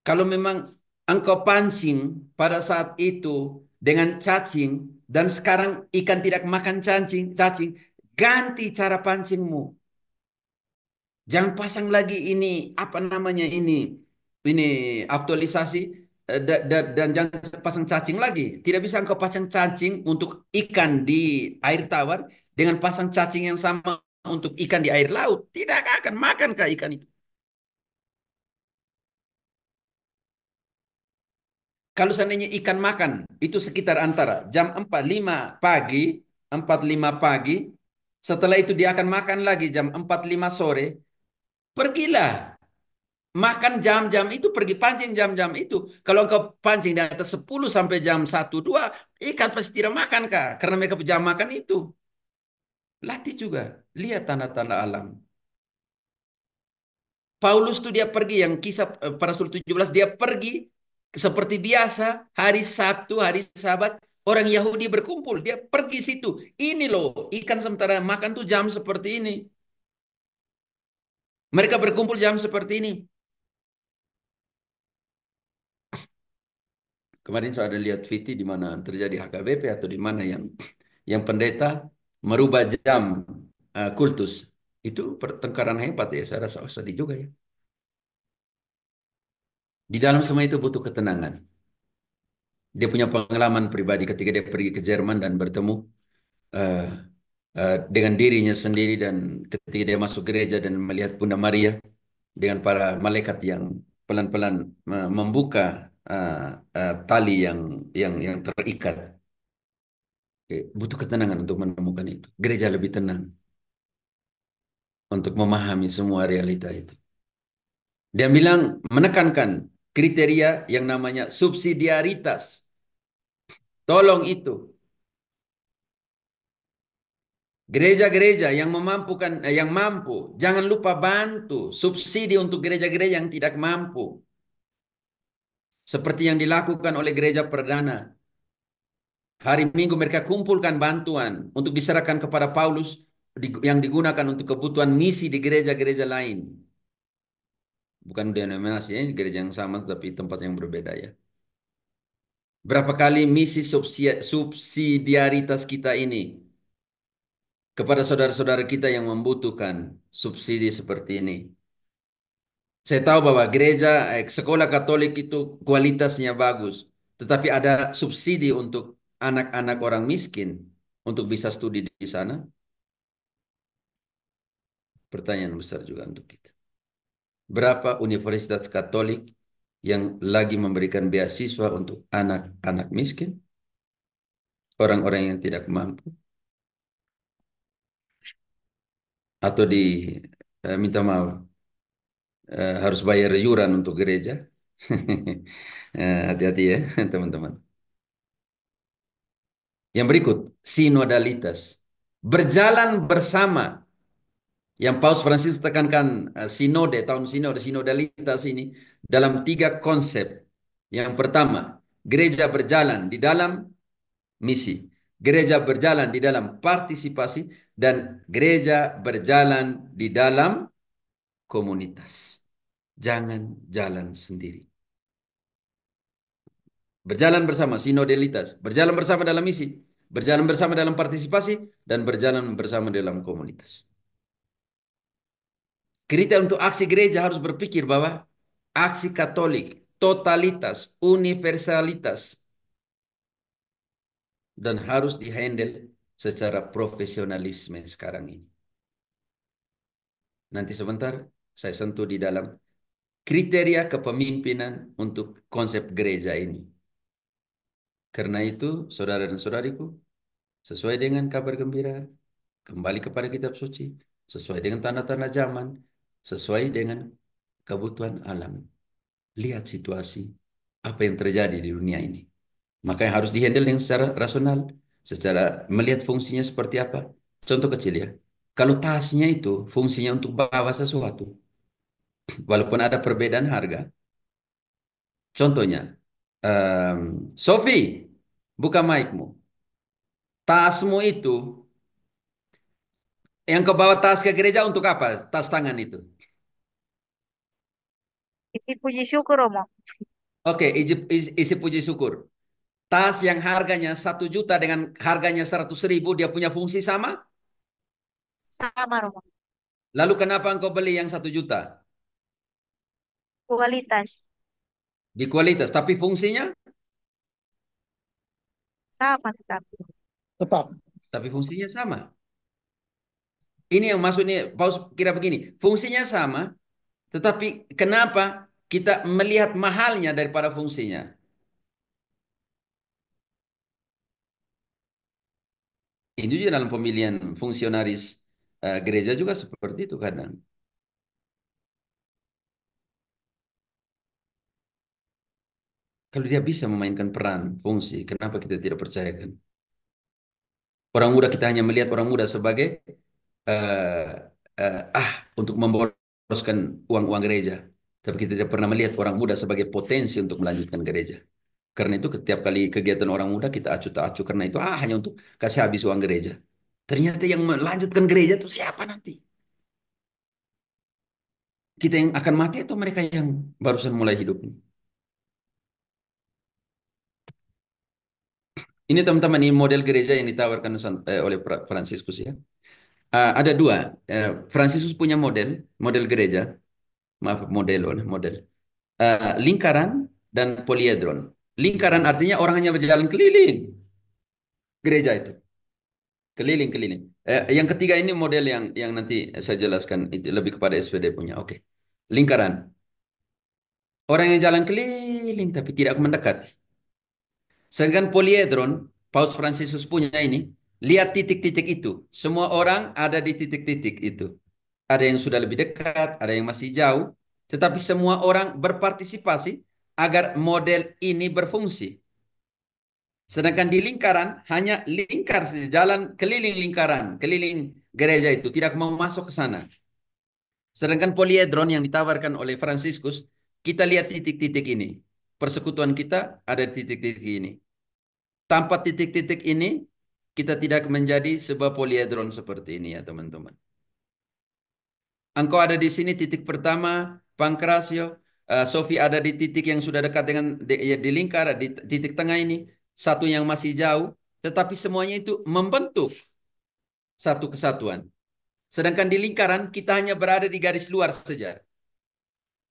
Kalau memang engkau pancing pada saat itu dengan cacing dan sekarang ikan tidak makan cacing, ganti cara pancingmu. Jangan pasang lagi ini apa namanya ini aktualisasi dan jangan pasang cacing lagi. Tidak bisa engkau pasang cacing untuk ikan di air tawar dengan pasang cacing yang sama untuk ikan di air laut. Tidak akan makankah ikan itu? Kalau seandainya ikan makan itu sekitar antara jam 4:05 pagi, 4:05 pagi, setelah itu dia akan makan lagi jam 4:05 sore, pergilah. Makan jam-jam itu, pergi pancing jam-jam itu. Kalau engkau pancing di atas 10 sampai jam 1, 2, ikan pasti tidak makan kah? Karena mereka jam makan itu. Latih juga. Lihat tanda-tanda alam. Paulus tuh dia pergi, yang kisah para Rasul 17, dia pergi seperti biasa, hari Sabtu, hari Sabat, orang Yahudi berkumpul. Dia pergi situ. Ini loh, ikan sementara makan tuh jam seperti ini. Mereka berkumpul jam seperti ini. Kemarin saya ada lihat VT di mana terjadi HKBP atau di mana yang pendeta merubah jam kultus. Itu pertengkaran hebat ya, saya rasa sedih juga ya. Di dalam semua itu butuh ketenangan. Dia punya pengalaman pribadi ketika dia pergi ke Jerman dan bertemu eh, dengan dirinya sendiri, dan ketika dia masuk gereja dan melihat Bunda Maria dengan para malaikat yang pelan-pelan membuka eh, tali yang terikat. Butuh ketenangan untuk menemukan itu. Gereja lebih tenang untuk memahami semua realita itu. Dia bilang menekankan kriteria yang namanya subsidiaritas. Tolong itu. Gereja-gereja yang yang mampu, jangan lupa bantu subsidi untuk gereja-gereja yang tidak mampu. Seperti yang dilakukan oleh gereja perdana. Hari Minggu mereka kumpulkan bantuan untuk diserahkan kepada Paulus yang digunakan untuk kebutuhan misi di gereja-gereja lain. Bukan denominasi, ya, gereja yang sama tapi tempat yang berbeda ya. Berapa kali misi subsidiaritas kita ini kepada saudara-saudara kita yang membutuhkan subsidi seperti ini. Saya tahu bahwa gereja, sekolah Katolik itu kualitasnya bagus, tetapi ada subsidi untuk anak-anak orang miskin untuk bisa studi di sana. Pertanyaan besar juga untuk kita. Berapa universitas Katolik yang lagi memberikan beasiswa untuk anak-anak miskin, orang-orang yang tidak mampu, atau minta maaf, harus bayar iuran untuk gereja? Hati-hati ya teman-teman. Yang berikut, sinodalitas. Berjalan bersama. Yang Paus Franciscus tekankan sinodalitas ini dalam 3 konsep. Yang pertama, gereja berjalan di dalam misi. Gereja berjalan di dalam partisipasi. Dan gereja berjalan di dalam komunitas. Jangan jalan sendiri. Berjalan bersama, sinodalitas. Berjalan bersama dalam misi. Berjalan bersama dalam partisipasi. Dan berjalan bersama dalam komunitas. Kita untuk aksi gereja harus berpikir bahwa aksi Katolik, totalitas, universalitas, dan harus dihandle secara profesionalisme sekarang ini. Nanti sebentar saya sentuh di dalam kriteria kepemimpinan untuk konsep gereja ini. Karena itu, saudara dan saudariku, sesuai dengan kabar gembira, kembali kepada kitab suci, sesuai dengan tanda-tanda zaman, sesuai dengan kebutuhan alam. Lihat situasi, apa yang terjadi di dunia ini. Makanya harus dihandle dengan secara rasional, secara melihat fungsinya seperti apa. Contoh kecil ya, kalau tasnya itu fungsinya untuk bawa sesuatu, walaupun ada perbedaan harga. Contohnya, Sophie, buka mic-mu. Tasmu itu, yang kau bawa tas ke gereja untuk apa? Tas tangan itu. Isi puji syukur, Romo. Oke, isi puji syukur. Tas yang harganya 1 juta dengan harganya 100.000, dia punya fungsi sama? Sama, Romo. Lalu kenapa engkau beli yang 1 juta? Kualitas. Di kualitas, tapi fungsinya? Sama tetapi. Tetap. Tapi fungsinya sama. Ini yang maksudnya, Paus kira begini, fungsinya sama, tetapi kenapa kita melihat mahalnya daripada fungsinya? Ini juga dalam pemilihan fungsionaris gereja juga seperti itu kadang. Kalau dia bisa memainkan peran, fungsi, kenapa kita tidak percayakan? Orang muda, kita hanya melihat orang muda sebagai eh, untuk memboroskan uang-uang gereja. Tapi kita tidak pernah melihat orang muda sebagai potensi untuk melanjutkan gereja. Karena itu setiap kali kegiatan orang muda kita acuh tak acuh, karena itu hanya untuk kasih habis uang gereja. Ternyata yang melanjutkan gereja itu siapa nanti? Kita yang akan mati atau mereka yang barusan mulai hidup ini? Ini teman-teman, ini model gereja yang ditawarkan oleh Fransiskus ya. Ada 2. Fransiskus punya model gereja. Maaf, model. Lingkaran dan poliedron. Lingkaran artinya orang hanya berjalan keliling gereja itu, keliling-keliling. Yang ketiga ini model yang nanti saya jelaskan itu lebih kepada SPD punya. Oke. Lingkaran. Orang yang jalan keliling tapi tidak mendekat. Sedangkan poliedron, Paus Fransiskus punya ini, lihat titik-titik itu. Semua orang ada di titik-titik itu. Ada yang sudah lebih dekat, ada yang masih jauh. Tetapi semua orang berpartisipasi agar model ini berfungsi. Sedangkan di lingkaran, hanya lingkar saja, jalan keliling lingkaran, keliling gereja itu, tidak mau masuk ke sana. Sedangkan poliedron yang ditawarkan oleh Fransiskus, kita lihat titik-titik ini. Persekutuan kita ada di titik-titik ini. Tanpa titik-titik ini, kita tidak menjadi sebuah poliedron seperti ini ya teman-teman. Engkau ada di sini titik pertama, Pankrasio. Sofi ada di titik yang sudah dekat dengan di lingkar, di titik tengah ini. Satu yang masih jauh, tetapi semuanya itu membentuk satu kesatuan. Sedangkan di lingkaran, kita hanya berada di garis luar saja.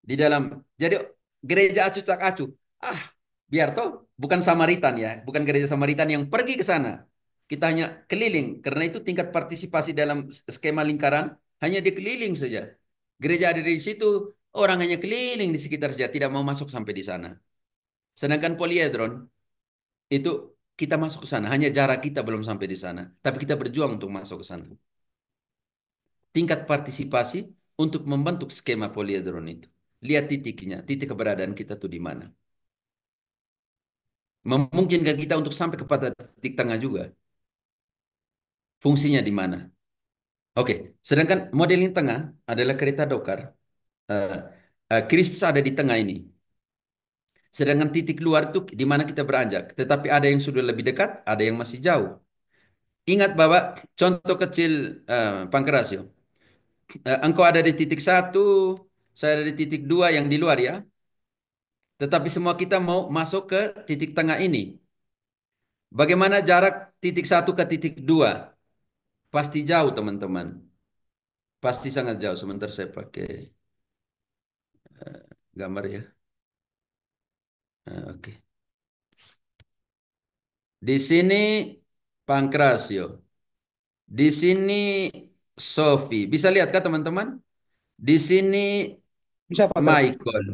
Di dalam, jadi gereja acu tak acu. Ah, biar toh, bukan Samaritan ya, bukan gereja Samaritan yang pergi ke sana. Kita hanya keliling, karena itu tingkat partisipasi dalam skema lingkaran hanya dikeliling saja. Gereja ada di situ, orang hanya keliling di sekitar saja, tidak mau masuk sampai di sana. Sedangkan poliedron itu kita masuk ke sana, hanya jarak kita belum sampai di sana, tapi kita berjuang untuk masuk ke sana. Tingkat partisipasi untuk membentuk skema poliedron itu. Lihat titiknya, titik keberadaan kita tuh di mana. Memungkinkan kita untuk sampai kepada titik tengah juga. Fungsinya di mana? Oke, sedangkan model yang tengah adalah kereta dokar. Eh, Kristus ada di tengah ini. Sedangkan titik luar itu di mana kita beranjak. Tetapi ada yang sudah lebih dekat, ada yang masih jauh. Ingat bahwa contoh kecil Pankrasio. Engkau ada di titik satu, saya ada di titik dua yang di luar ya. Tetapi semua kita mau masuk ke titik tengah ini. Bagaimana jarak titik satu ke titik dua? Pasti jauh teman-teman. Pasti sangat jauh. Sebentar saya pakai gambar ya. Oke. Di sini Pankrasio. Di sini Sofi. Bisa lihat kah teman-teman? Di sini Bisa, Pater. Michael.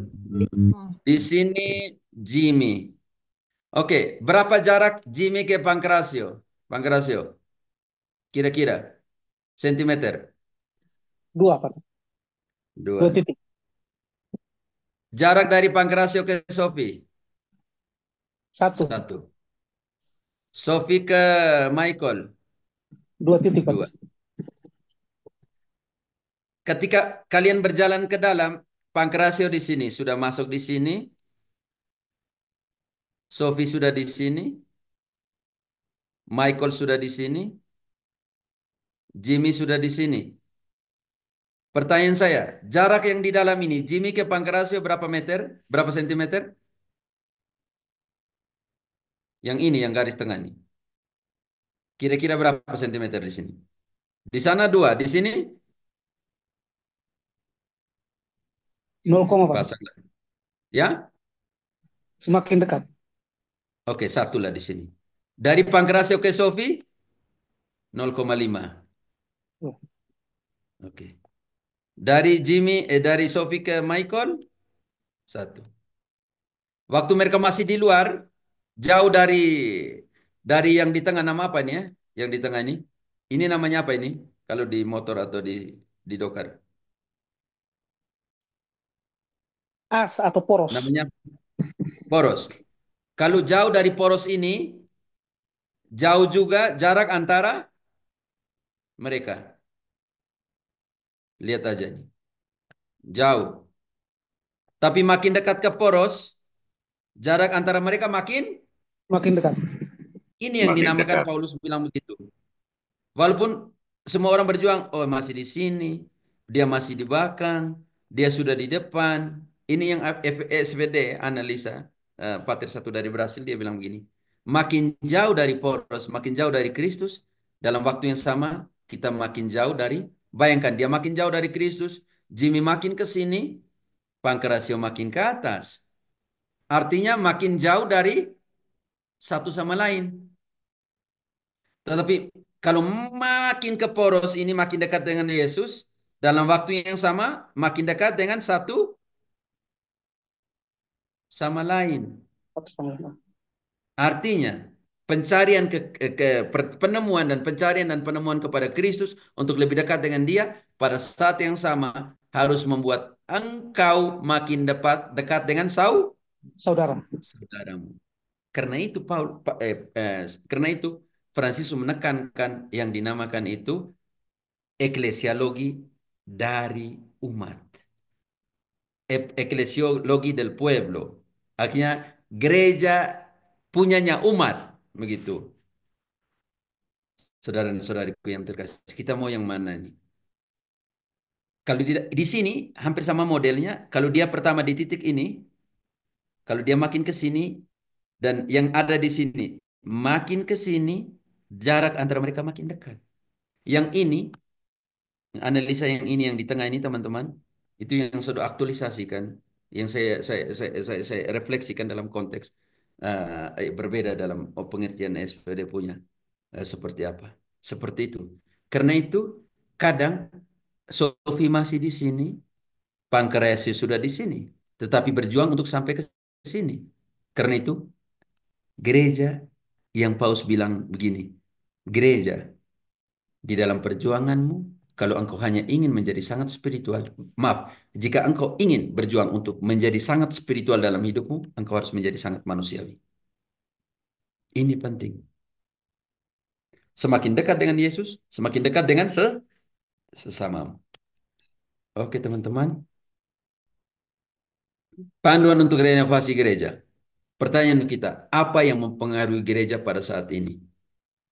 Di sini Jimmy. Oke, berapa jarak Jimmy ke Pankrasio? Pankrasio, kira-kira sentimeter. 2, Pater. 2 Dua. titik. Jarak dari Pankrasio ke Sofi? 1. Satu. Sofi ke Michael? 2 titik, Dua. Pater. Ketika kalian berjalan ke dalam, Pankrasio di sini, sudah masuk di sini. Sofi sudah di sini. Michael sudah di sini. Jimmy sudah di sini. Pertanyaan saya, jarak yang di dalam ini, Jimmy ke Pankrasio berapa meter? Berapa sentimeter? Yang ini, yang garis tengah ini. Kira-kira berapa sentimeter di sini? Di sana 2, di sini 0, Pater. pasang. Ya? Semakin dekat. Oke, 1 lah di sini. Dari Pankrasio ke Sofi 0,5. Oh, Oke. Dari Sofi ke Michael 1. Waktu mereka masih di luar, jauh dari yang di tengah, nama apa ini ya? Yang di tengah ini. Ini namanya apa ini? Kalau di motor atau di dokar. as atau poros. Namanya poros. Kalau jauh dari poros ini, jauh juga jarak antara mereka. Lihat aja nih. Jauh. Tapi makin dekat ke poros, jarak antara mereka makin, Makin dekat. ini yang dinamakan Paulus bilang begitu. Walaupun semua orang berjuang, oh masih di sini, dia masih di belakang, dia sudah di depan. Ini yang SVD analisa, Pater satu dari Brasil, dia bilang begini. Makin jauh dari poros, makin jauh dari Kristus, dalam waktu yang sama kita makin jauh dari, bayangkan dia makin jauh dari Kristus, Jimmy makin ke sini, Pankrasio makin ke atas. Artinya makin jauh dari satu sama lain. Tetapi kalau makin ke poros ini makin dekat dengan Yesus, dalam waktu yang sama makin dekat dengan satu sama lain. Satu sama lain. Artinya pencarian penemuan dan pencarian dan penemuan kepada Kristus untuk lebih dekat dengan Dia pada saat yang sama harus membuat engkau makin dekat dengan Saudara. saudaramu. Karena itu karena itu Fransiskus menekankan yang dinamakan itu eklesiologi dari umat, eklesiologi del pueblo. Artinya gereja punyanya umat, begitu. Saudara dan saudariku yang terkasih, kita mau yang mana nih? Kalau di sini hampir sama modelnya. Kalau dia pertama di titik ini, kalau dia makin ke sini dan yang ada di sini makin ke sini, jarak antara mereka makin dekat. Yang ini, analisa yang ini yang di tengah ini teman-teman, itu yang sudah aktualisasikan, yang saya refleksikan dalam konteks berbeda dalam pengertian SPD punya seperti apa. Seperti itu. Karena itu kadang Sofi masih di sini, Pankreasius sudah di sini, tetapi berjuang untuk sampai ke sini. Karena itu gereja yang Paus bilang begini, gereja di dalam perjuanganmu, kalau engkau hanya ingin menjadi sangat spiritual, maaf, jika engkau ingin berjuang untuk menjadi sangat spiritual dalam hidupmu, engkau harus menjadi sangat manusiawi. Ini penting. Semakin dekat dengan Yesus, semakin dekat dengan sesamamu. Oke teman-teman, panduan untuk renovasi gereja. Pertanyaan kita, apa yang mempengaruhi gereja pada saat ini?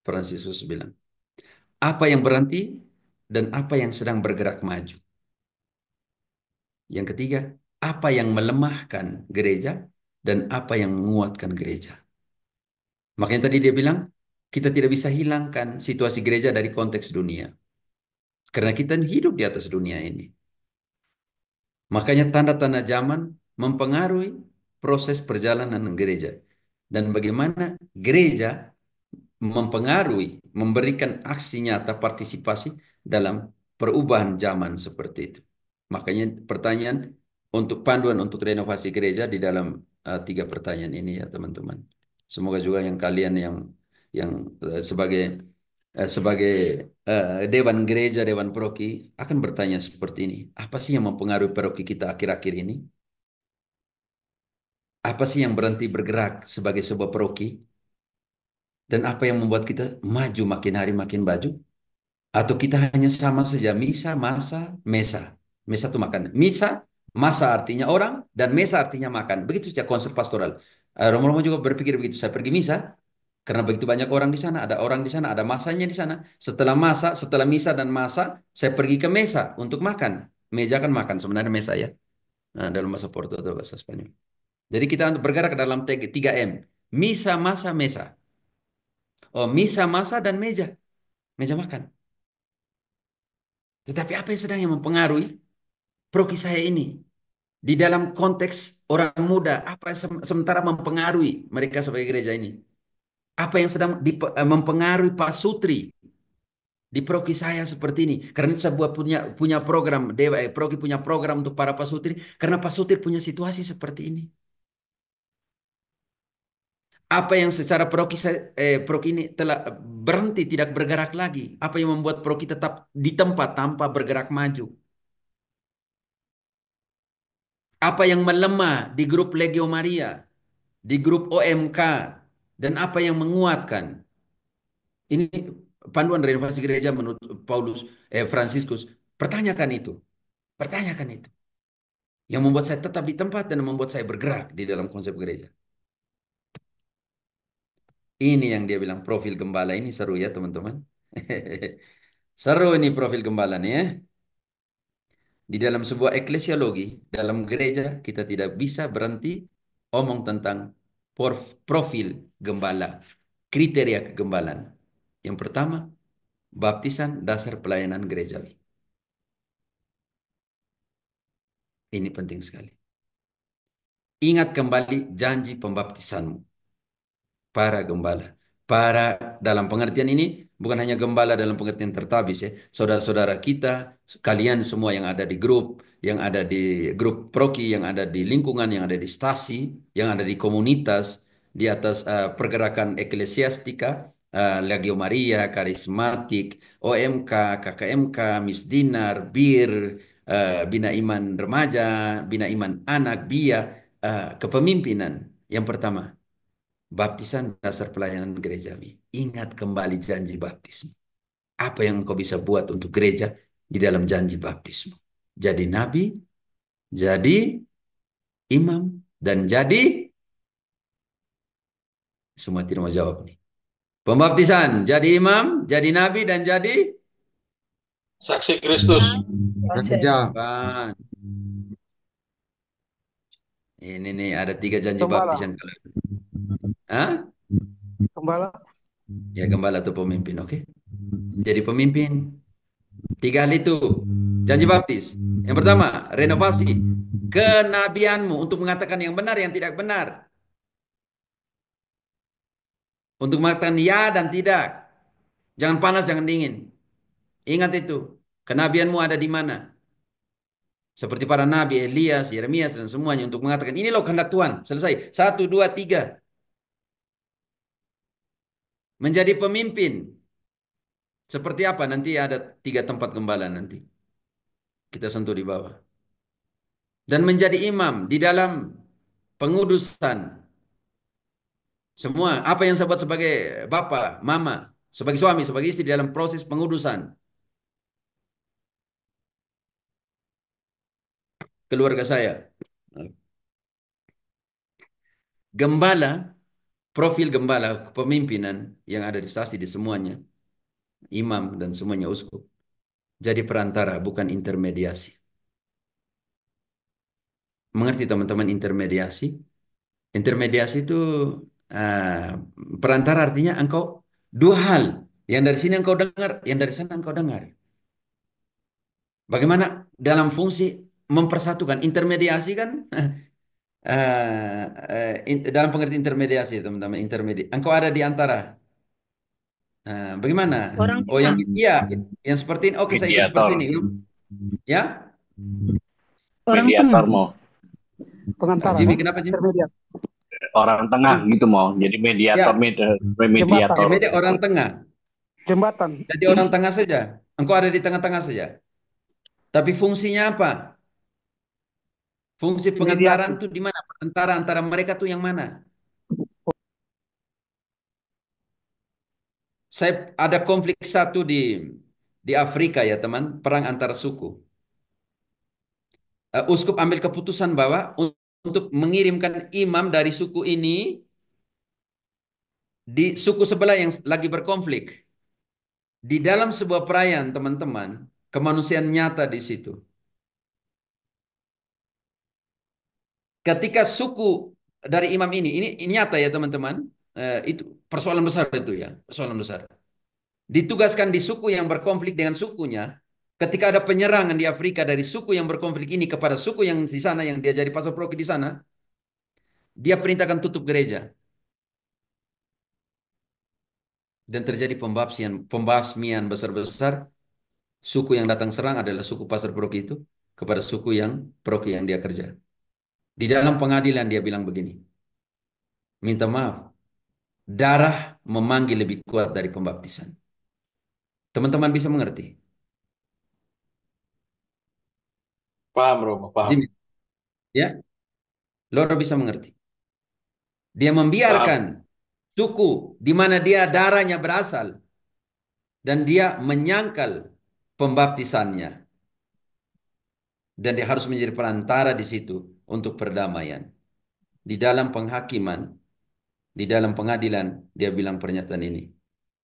Fransiskus bilang, apa yang berhenti dan apa yang sedang bergerak maju? Yang ketiga, apa yang melemahkan gereja dan apa yang menguatkan gereja? Makanya tadi dia bilang, kita tidak bisa hilangkan situasi gereja dari konteks dunia. Karena kita hidup di atas dunia ini. Makanya tanda-tanda zaman mempengaruhi proses perjalanan gereja. Dan bagaimana gereja mempengaruhi, memberikan aksi nyata partisipasi dalam perubahan zaman seperti itu. Makanya pertanyaan untuk panduan untuk renovasi gereja di dalam tiga pertanyaan ini ya teman-teman. Semoga juga yang kalian yang sebagai Dewan Gereja, Dewan Proki akan bertanya seperti ini. Apa sih yang mempengaruhi paroki kita akhir-akhir ini? Apa sih yang berhenti bergerak sebagai sebuah paroki? Dan apa yang membuat kita maju makin hari makin maju? Atau kita hanya sama saja misa, masa, mesa. Mesa itu makan. Misa, masa artinya orang, dan mesa artinya makan. Begitu saja konsep pastoral. Romo-romo juga berpikir begitu. Saya pergi misa, karena begitu banyak orang di sana, ada orang di sana, ada masanya di sana. Setelah masa, setelah misa dan masa, saya pergi ke mesa untuk makan. Meja kan makan, sebenarnya mesa ya. Nah, dalam bahasa Porto atau bahasa Spanyol. Jadi kita bergerak ke dalam 3M. Misa, masa, mesa. Oh, misa, masa, dan meja. Meja makan. Tetapi apa yang sedang yang mempengaruhi proki saya ini? Di dalam konteks orang muda, apa yang sementara mempengaruhi mereka sebagai gereja ini? Apa yang sedang mempengaruhi Pak Sutri di proki saya seperti ini? Karena itu saya buat punya program, proki punya program untuk para Pak Sutri, karena Pak Sutri punya situasi seperti ini. Apa yang secara proki ini telah berhenti tidak bergerak lagi? Apa yang membuat proki tetap di tempat tanpa bergerak maju? Apa yang melemah di grup Legio Maria, di grup OMK, dan apa yang menguatkan? Ini panduan renovasi gereja menurut Fransiskus. Pertanyakan itu, pertanyakan itu. Yang membuat saya tetap di tempat dan membuat saya bergerak di dalam konsep gereja. Ini yang dia bilang profil gembala ini seru ya teman-teman. Seru ini profil gembala nih ya. Di dalam sebuah eklesiologi, dalam gereja kita tidak bisa berhenti omong tentang profil gembala, kriteria kegembalaan. Yang pertama, baptisan dasar pelayanan gerejawi. Ini penting sekali. ingat kembali janji pembaptisanmu. Para gembala. Para dalam pengertian ini bukan hanya gembala dalam pengertian tertabis ya. Saudara-saudara kita, kalian semua yang ada di grup, yang ada di grup proki, yang ada di lingkungan, yang ada di stasi, yang ada di komunitas, di atas pergerakan eklesiastika, Legio Maria, Karismatik, OMK, KKMK, Misdinar, BIR, Bina Iman Remaja, Bina Iman Anak, BIA, kepemimpinan. Yang pertama, baptisan dasar pelayanan gerejawi. Ingat kembali janji baptismu. Apa yang engkau bisa buat untuk gereja di dalam janji baptismu? Jadi nabi, jadi imam, dan jadi semua tidak mau jawab nih. Pembaptisan, jadi imam, jadi nabi, dan jadi Saksi Kristus. Kerja. Bang. Ini nih ada 3 janji Gembala. baptisan. Hah? Gembala. Ya gembala atau pemimpin, oke? Jadi pemimpin. 3 hal itu. Janji baptis. Yang pertama, renovasi kenabianmu untuk mengatakan yang benar, yang tidak benar. Untuk mengatakan ya dan tidak. Jangan panas, jangan dingin. Ingat itu. Kenabianmu ada di mana? Seperti para nabi, Elias, Yeremias, dan semuanya. Untuk mengatakan, ini loh kehendak Tuhan. Selesai. 1, 2, 3. Menjadi pemimpin. Seperti apa? Nanti ada 3 tempat gembala nanti. Kita sentuh di bawah. Dan menjadi imam di dalam pengudusan. Semua apa yang saya buat sebagai bapak, mama, sebagai suami, sebagai istri dalam proses pengudusan keluarga saya. Gembala, profil gembala, kepemimpinan yang ada di stasi di semuanya, imam dan semuanya uskup. Jadi perantara, bukan intermediasi. Mengerti teman-teman intermediasi? Intermediasi itu perantara artinya engkau 2 hal. Yang dari sini engkau dengar, yang dari sana engkau dengar. Bagaimana dalam fungsi mempersatukan intermediasi kan? Dalam pengertian intermediasi teman-teman, engkau ada di antara. Bagaimana? Orang Oh yang tengah. iya, yang seperti ini. Oke, saya ikut seperti Mediator. ini. Ya, Orang Mediator tengah. mau. Pengantara. Jimmy Kan? kenapa Jimmy? Intermediat. Orang tengah gitu mau. Jadi mediator, Ya, mediator. orang tengah. Jembatan. Jadi orang tengah saja. Engkau ada di tengah-tengah saja. Tapi fungsinya apa? Fungsi pengantaran Mediasi. tuh di mana? Perantara antara mereka tuh yang mana? Saya ada konflik satu di Afrika ya teman, perang antar suku. Uskup ambil keputusan bahwa untuk mengirimkan imam dari suku ini di suku sebelah yang lagi berkonflik. Di dalam sebuah perayaan teman-teman, kemanusiaan nyata di situ. Ketika suku dari imam ini nyata ya teman-teman, itu persoalan besar itu ya, persoalan besar. Ditugaskan di suku yang berkonflik dengan sukunya, ketika ada penyerangan di Afrika dari suku yang berkonflik ini kepada suku yang di sana yang dia jadi pastor proki di sana, dia perintahkan tutup gereja dan terjadi pembasmian besar-besar. Suku yang datang serang adalah suku pastor proki itu kepada suku yang proki yang dia kerja. Di dalam pengadilan dia bilang begini, minta maaf, darah memanggil lebih kuat dari pembaptisan. Teman-teman bisa mengerti? Paham, Romo, paham. Jimmy, ya, Loro bisa mengerti. Dia Paham. membiarkan suku di mana dia darahnya berasal dan dia menyangkal pembaptisannya dan dia harus menjadi perantara di situ untuk perdamaian. Di dalam penghakiman, di dalam pengadilan dia bilang pernyataan ini.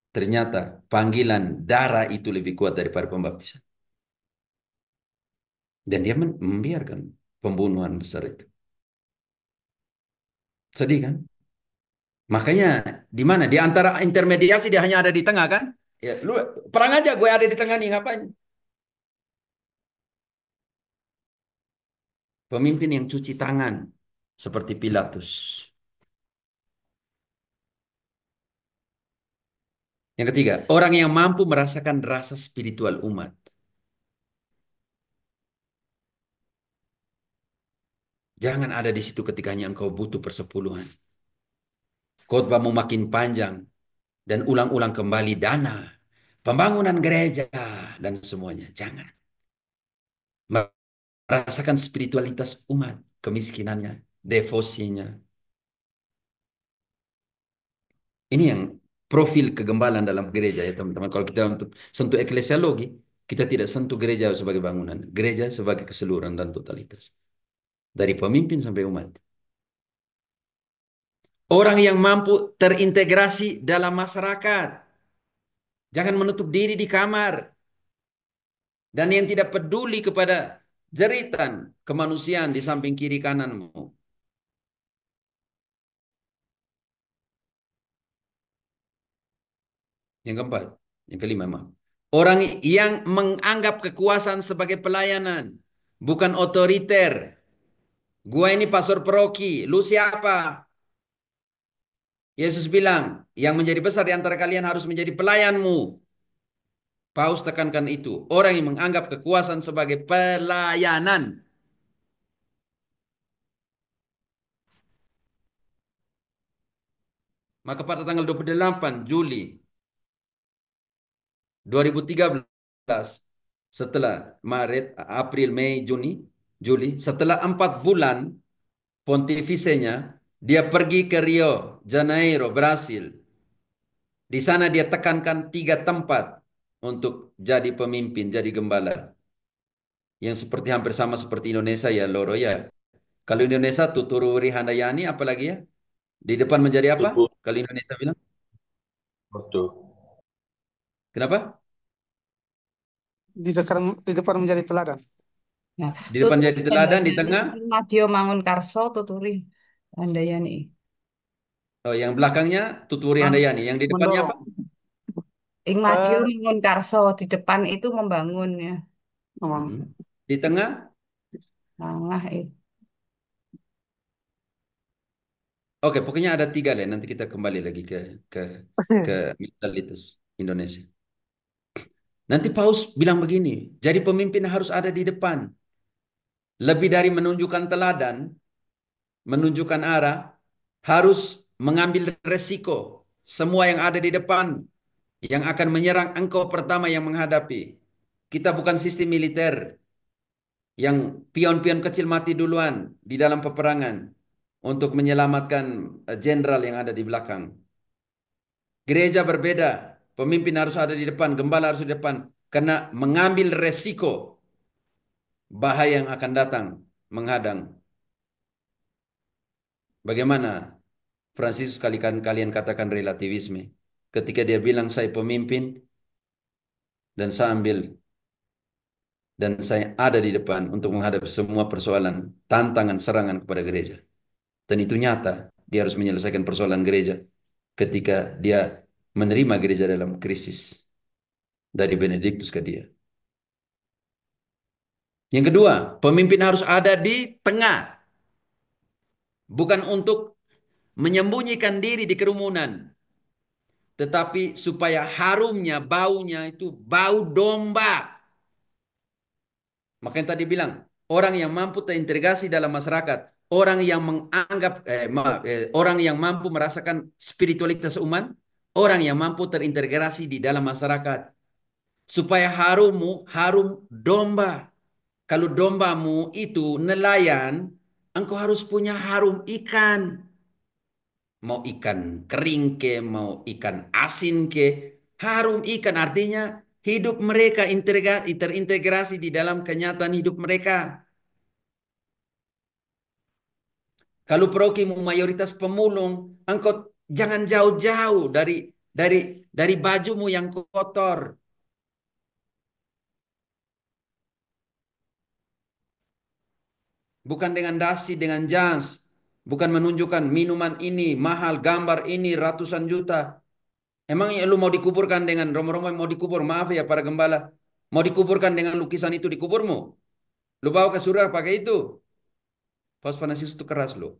Ternyata panggilan darah itu lebih kuat daripada pembaptisan. Dan dia membiarkan pembunuhan besar itu. Sedih kan? Makanya di mana? Di antara intermediasi dia hanya ada di tengah kan? Ya, lu perang aja gue ada di tengah nih ngapain? Pemimpin yang cuci tangan seperti Pilatus. Yang ketiga, orang yang mampu merasakan rasa spiritual umat. Jangan ada di situ ketika hanya engkau butuh persepuluhan. Khotbahmu makin panjang dan ulang-ulang kembali dana, pembangunan gereja, dan semuanya. Jangan. Merasakan spiritualitas umat, kemiskinannya, devosinya. Ini yang profil kegembalaan dalam gereja ya teman-teman. Kalau kita untuk sentuh eklesiologi, kita tidak sentuh gereja sebagai bangunan. Gereja sebagai keseluruhan dan totalitas. Dari pemimpin sampai umat. Orang yang mampu terintegrasi dalam masyarakat. Jangan menutup diri di kamar. Dan yang tidak peduli kepada jeritan kemanusiaan di samping kiri kananmu. Yang keempat, yang kelima, maaf. Orang yang menganggap kekuasaan sebagai pelayanan, bukan otoriter. Gua ini pastor paroki, lu siapa? Yesus bilang, yang menjadi besar di antara kalian harus menjadi pelayanmu. Paus tekankan itu. Orang yang menganggap kekuasaan sebagai pelayanan. Maka pada tanggal 28 Juli 2013, setelah Maret, April, Mei, Juli, setelah 4 bulan pontifisenya, dia pergi ke Rio Janeiro, Brasil. Di sana dia tekankan 3 tempat untuk jadi pemimpin, jadi gembala. Yang seperti hampir sama seperti Indonesia ya, Loro ya. Kalau Indonesia Tuturi Handayani, apalagi ya? Di depan menjadi apa? Tubuh. Kalau Indonesia bilang. Betul. Kenapa? Di depan menjadi teladan. Nah, Di depan tuturi jadi teladan, di tengah. Madio Mangunkarso tuturi Handayani. Oh, yang belakangnya Tuturi Ah, Handayani. Yang di depannya apa? Mendorong. Ing Madio Eh, Mangunkarso di depan itu membangun ya. memang. Hmm. Di tengah. Tengah itu. Oke, pokoknya ada 3 lah. Nanti kita kembali lagi ke ke mentalitas Indonesia. Nanti Paus bilang begini, jadi pemimpin harus ada di depan. Lebih dari menunjukkan teladan, menunjukkan arah, harus mengambil resiko. Semua yang ada di depan yang akan menyerang engkau pertama yang menghadapi. Kita bukan sistem militer yang pion-pion kecil mati duluan di dalam peperangan untuk menyelamatkan jenderal yang ada di belakang. Gereja berbeda, pemimpin harus ada di depan, gembala harus di depan, karena mengambil resiko bahaya yang akan datang menghadang. Bagaimana Fransiskus kalian katakan relativisme ketika dia bilang saya pemimpin dan saya ambil dan saya ada di depan untuk menghadapi semua persoalan, tantangan, serangan kepada gereja. Dan itu nyata, dia harus menyelesaikan persoalan gereja ketika dia menerima gereja dalam krisis dari Benediktus ke dia. Yang kedua, pemimpin harus ada di tengah. Bukan untuk menyembunyikan diri di kerumunan. Tetapi supaya harumnya, baunya itu bau domba. Makanya tadi bilang, orang yang mampu terintegrasi dalam masyarakat, orang yang menganggap, orang yang mampu merasakan spiritualitas umat, orang yang mampu terintegrasi di dalam masyarakat. Supaya harummu, harum domba. Kalau dombamu itu nelayan, engkau harus punya harum ikan. Mau ikan kering ke, mau ikan asin ke, harum ikan artinya hidup mereka terintegrasi di dalam kenyataan hidup mereka. Kalau perokimu mayoritas pemulung, engkau jangan jauh-jauh dari bajumu yang kotor. Bukan dengan dasi, dengan jas. Bukan menunjukkan minuman ini mahal, gambar ini ratusan juta. Emang ya lu mau dikuburkan dengan romo-romo yang mau dikubur? Maaf ya para gembala. Mau dikuburkan dengan lukisan itu di kuburmu? Lu bawa ke surga pakai itu. Paus Franciscus itu keras loh.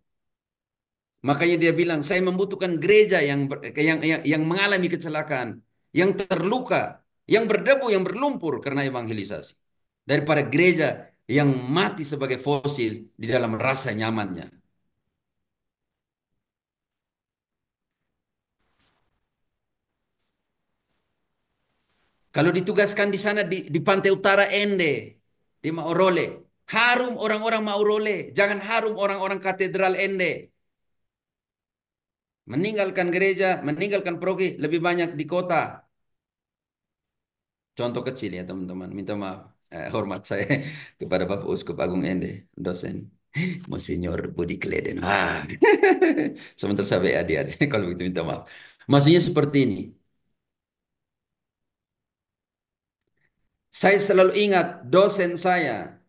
Makanya dia bilang, saya membutuhkan gereja yang mengalami kecelakaan, yang terluka, yang berdebu, yang berlumpur karena evangelisasi. Daripada gereja yang mati sebagai fosil di dalam rasa nyamannya. Kalau ditugaskan di sana di pantai utara Ende, di Maorole, harum orang-orang Maorole, jangan harum orang-orang katedral Ende. Meninggalkan gereja, meninggalkan progi lebih banyak di kota. Contoh kecil ya teman-teman, minta maaf. Hormat saya kepada Bapak Uskup Agung Ende, dosen. Monsinyur Budi Kleden. Sebentar sampai adik-adik, kalau begitu minta maaf. Maksudnya seperti ini. Saya selalu ingat dosen saya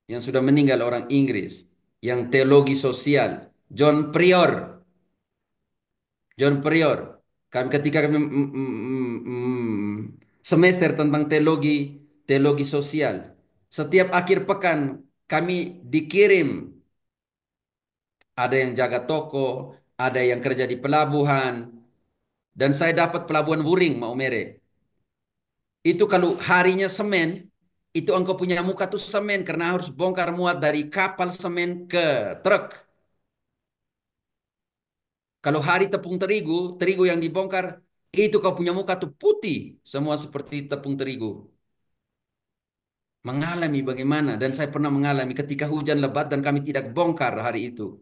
yang sudah meninggal orang Inggris, yang teologi sosial, John Prior. John Prior. Ketika kami semester tentang teologi sosial, setiap akhir pekan kami dikirim, ada yang jaga toko, ada yang kerja di pelabuhan, dan saya dapat pelabuhan Wuring, Maumere. Itu kalau harinya semen, itu engkau punya muka tuh semen karena harus bongkar muat dari kapal semen ke truk. Kalau hari tepung terigu, terigu yang dibongkar, itu kau punya muka tuh putih, semua seperti tepung terigu. Mengalami bagaimana, dan saya pernah mengalami ketika hujan lebat dan kami tidak bongkar hari itu.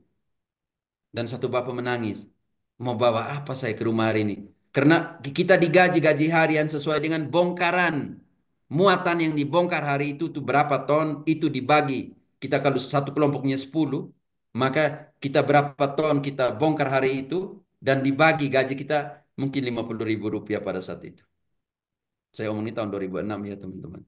Dan satu bapak menangis, mau bawa apa saya ke rumah hari ini? Karena kita digaji gaji harian sesuai dengan bongkaran. Muatan yang dibongkar hari itu tuh berapa ton, itu dibagi. Kita kalau satu kelompoknya 10, maka kita berapa ton kita bongkar hari itu, dan dibagi gaji kita mungkin 50.000 rupiah pada saat itu. Saya omong ini tahun 2006 ya teman-teman.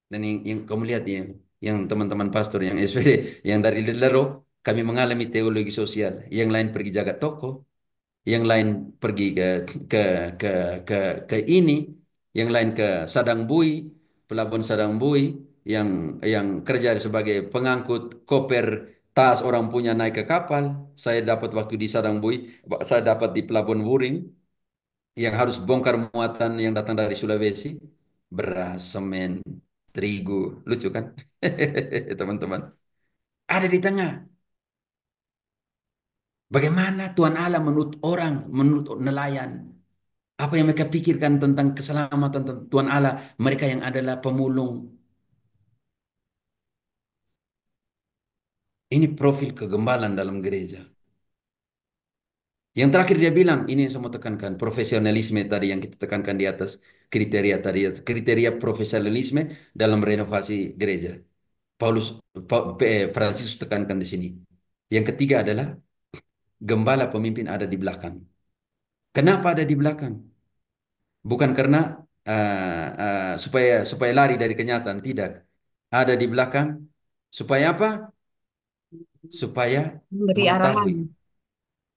Dan yang kamu lihat ya, yang teman-teman pastor, yang SPD, yang dari Lelero, kami mengalami teologi sosial. Yang lain pergi jaga toko, yang lain pergi ke ke ke ke ini, yang lain ke Sadangbui, pelabuhan Sadangbui, yang yang kerja sebagai pengangkut koper tas orang punya naik ke kapal. Saya dapat waktu di Sadangbui, saya dapat di pelabuhan Wuring yang harus bongkar muatan yang datang dari Sulawesi, beras, semen, terigu, lucu kan, teman-teman? Ada di tengah. Bagaimana Tuhan Allah menurut orang, menurut nelayan? Apa yang mereka pikirkan tentang keselamatan Tuhan Allah? Mereka yang adalah pemulung. Ini profil kegembalan dalam gereja. Yang terakhir dia bilang, ini yang saya mau tekankan, profesionalisme tadi yang kita tekankan di atas, kriteria tadi, kriteria profesionalisme dalam renovasi gereja. Paulus, Fransiskus tekankan di sini. Yang ketiga adalah gembala pemimpin ada di belakang. Kenapa ada di belakang? Bukan karena supaya supaya lari dari kenyataan, tidak. Ada di belakang supaya apa? Supaya Memberi arahan. mengetahui,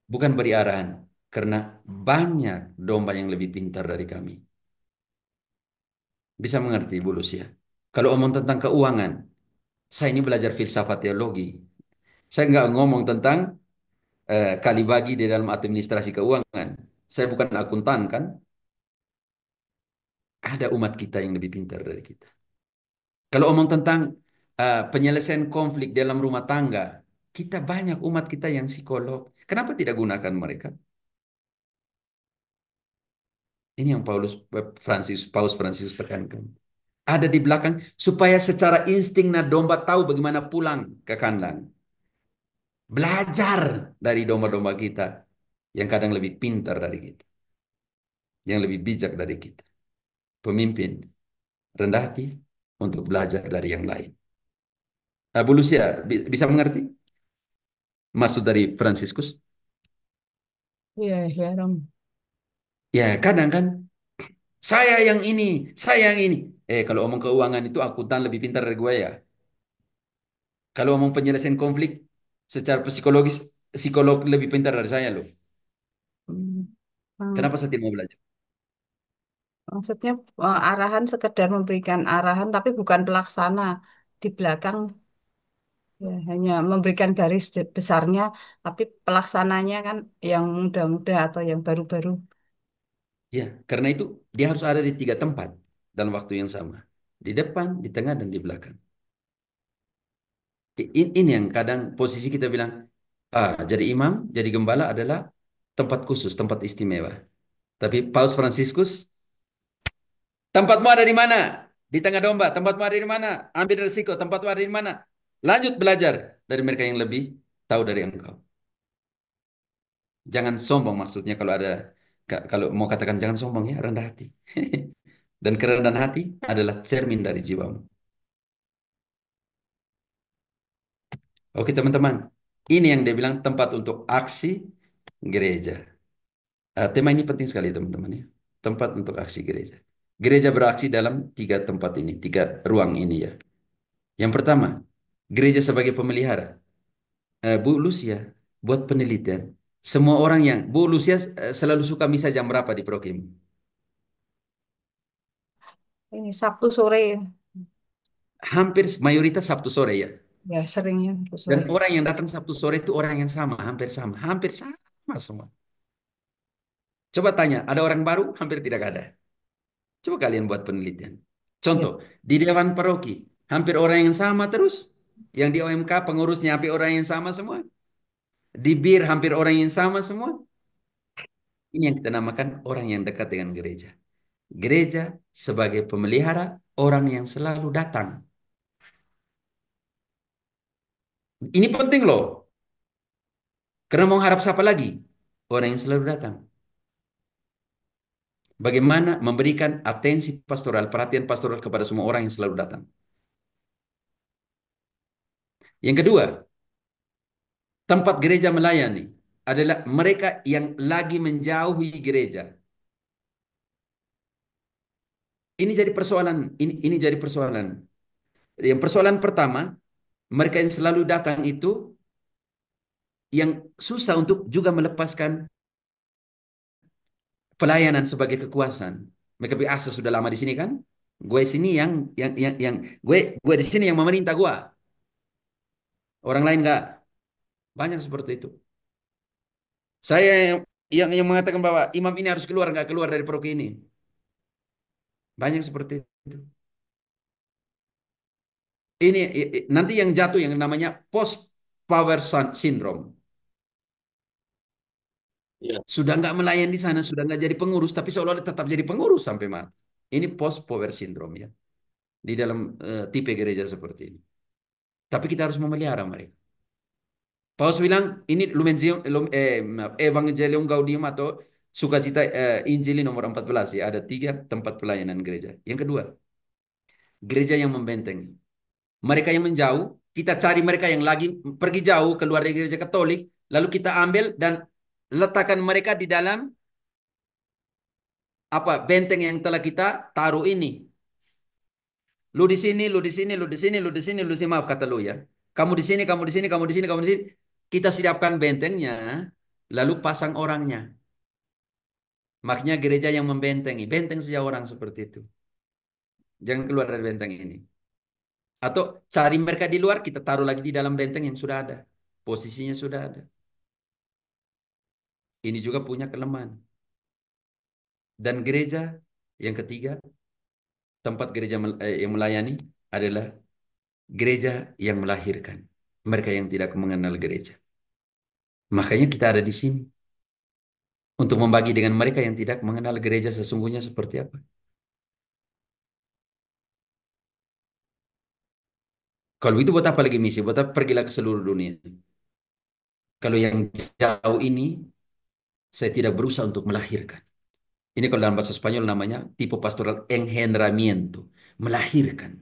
bukan beri arahan. Karena banyak domba yang lebih pintar dari kami. Bisa mengerti, Bu Lucia? Kalau omong tentang keuangan, saya ini belajar filsafat teologi. Saya nggak ngomong tentang kali bagi di dalam administrasi keuangan. Saya bukan akuntan kan? Ada umat kita yang lebih pintar dari kita. Kalau omong tentang penyelesaian konflik dalam rumah tangga, kita banyak umat kita yang psikolog. Kenapa tidak gunakan mereka? Ini yang Paus Francis tekankan. Ada di belakang supaya secara insting nah domba tahu bagaimana pulang ke kandang. Belajar dari domba-domba kita yang kadang lebih pintar dari kita, yang lebih bijak dari kita. Pemimpin rendah hati untuk belajar dari yang lain. Bu Lucia, bisa mengerti maksud dari Fransiskus? Iya, ya, Rom. Ya, kadang kan saya yang ini, saya yang ini. Kalau omong keuangan itu akuntan lebih pintar dari gue ya. Kalau omong penyelesaian konflik secara psikologis, psikolog lebih pintar dari saya loh. Hmm. Hmm. Kenapa saya tidak mau belajar? Maksudnya arahan sekedar memberikan arahan tapi bukan pelaksana di belakang Ya, hanya memberikan garis besarnya, tapi pelaksananya kan yang muda-muda atau yang baru-baru. Ya, karena itu dia harus ada di 3 tempat dalam waktu yang sama. Di depan, di tengah, dan di belakang. Ini yang kadang posisi kita bilang, jadi imam, jadi gembala adalah tempat khusus, tempat istimewa. Tapi Paus Fransiskus, tempatmu ada di mana? Di tengah domba, tempatmu ada di mana? Ambil resiko, tempatmu ada di mana? Lanjut belajar dari mereka yang lebih tahu dari engkau. Jangan sombong maksudnya kalau ada, kalau mau katakan jangan sombong ya, rendah hati. Dan kerendahan hati adalah cermin dari jiwamu. Oke teman-teman, ini yang dia bilang tempat untuk aksi gereja. Tema ini penting sekali teman-teman ya. Tempat untuk aksi gereja. Gereja beraksi dalam 3 tempat ini, 3 ruang ini ya. Yang pertama, gereja sebagai pemelihara. Bu Lucia buat penelitian. Semua orang yang Bu Lucia selalu suka misa jam berapa di Prokim? Ini Sabtu sore, Hampir mayoritas Sabtu sore ya. ya seringnya Sabtu Dan sore. orang yang datang Sabtu sore itu orang yang sama, hampir sama semua. Coba tanya, ada orang baru? Hampir tidak ada. Coba kalian buat penelitian. Ya, Contoh, di Dewan Paroki, hampir orang yang sama terus. Yang di OMK pengurusnya hampir orang yang sama semua. Di BIR hampir orang yang sama semua. Ini yang kita namakan orang yang dekat dengan gereja. Gereja sebagai pemelihara orang yang selalu datang. Ini penting loh. Karena mau harap siapa lagi? Orang yang selalu datang. Bagaimana memberikan atensi pastoral, perhatian pastoral kepada semua orang yang selalu datang. Yang kedua, tempat gereja melayani adalah mereka yang lagi menjauhi gereja. Ini jadi persoalan, ini jadi persoalan. Yang persoalan pertama, mereka yang selalu datang itu yang susah untuk juga melepaskan pelayanan sebagai kekuasaan. Mereka biasa sudah lama di sini kan? Gue sini yang gue di sini yang memerintah gue. Orang lain nggak. Banyak seperti itu. Saya yang mengatakan bahwa imam ini harus keluar nggak keluar dari paroki ini. Banyak seperti itu. Ini nanti yang jatuh yang namanya post power syndrome. Ya, Sudah nggak melayani di sana, sudah nggak jadi pengurus, tapi seolah-olah tetap jadi pengurus sampai mati. Ini post power syndrome ya di dalam tipe gereja seperti ini. Tapi kita harus memelihara mereka. Paus bilang ini Evangelium Gaudium atau Sukacita Injili nomor 14 ya. Ada 3 tempat pelayanan gereja. Yang kedua, gereja yang membentengi. Mereka yang menjauh, kita cari mereka yang lagi pergi jauh keluar dari gereja Katolik, lalu kita ambil dan letakkan mereka di dalam benteng yang telah kita taruh ini. Lu di sini, lu di sini, lu di sini, lu di sini, lu di sini. Maaf kata lu ya. Kamu di sini, kamu di sini, kamu di sini, kamu di sini. Kita siapkan bentengnya, lalu pasang orangnya. Makanya gereja yang membentengi, benteng saja orang seperti itu. Jangan keluar dari benteng ini. Atau cari mereka di luar, kita taruh lagi di dalam benteng yang sudah ada. Posisinya sudah ada. Ini juga punya kelemahan. Dan gereja yang ketiga, tempat gereja yang melayani adalah gereja yang melahirkan. Mereka yang tidak mengenal gereja. Makanya kita ada di sini. Untuk membagi dengan mereka yang tidak mengenal gereja sesungguhnya seperti apa. Kalau itu buat apa lagi misi? Buat apa pergilah ke seluruh dunia? Kalau yang jauh ini, saya tidak berusaha untuk melahirkan. Ini kalau dalam bahasa Spanyol namanya tipe pastoral engendramiento. Melahirkan.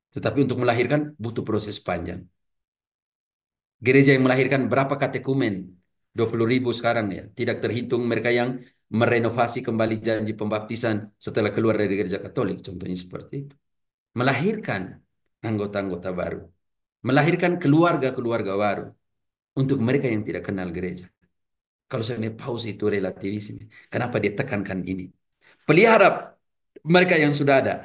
Tetapi untuk melahirkan butuh proses panjang. Gereja yang melahirkan berapa katekumen? 20.000 sekarang ya. Tidak terhitung mereka yang merenovasi kembali janji pembaptisan setelah keluar dari gereja Katolik. Contohnya seperti itu. Melahirkan anggota-anggota baru. Melahirkan keluarga-keluarga baru. Untuk mereka yang tidak kenal gereja. Kalau sebenarnya paus itu relativisme. Kenapa dia tekankan ini? Pelihara mereka yang sudah ada.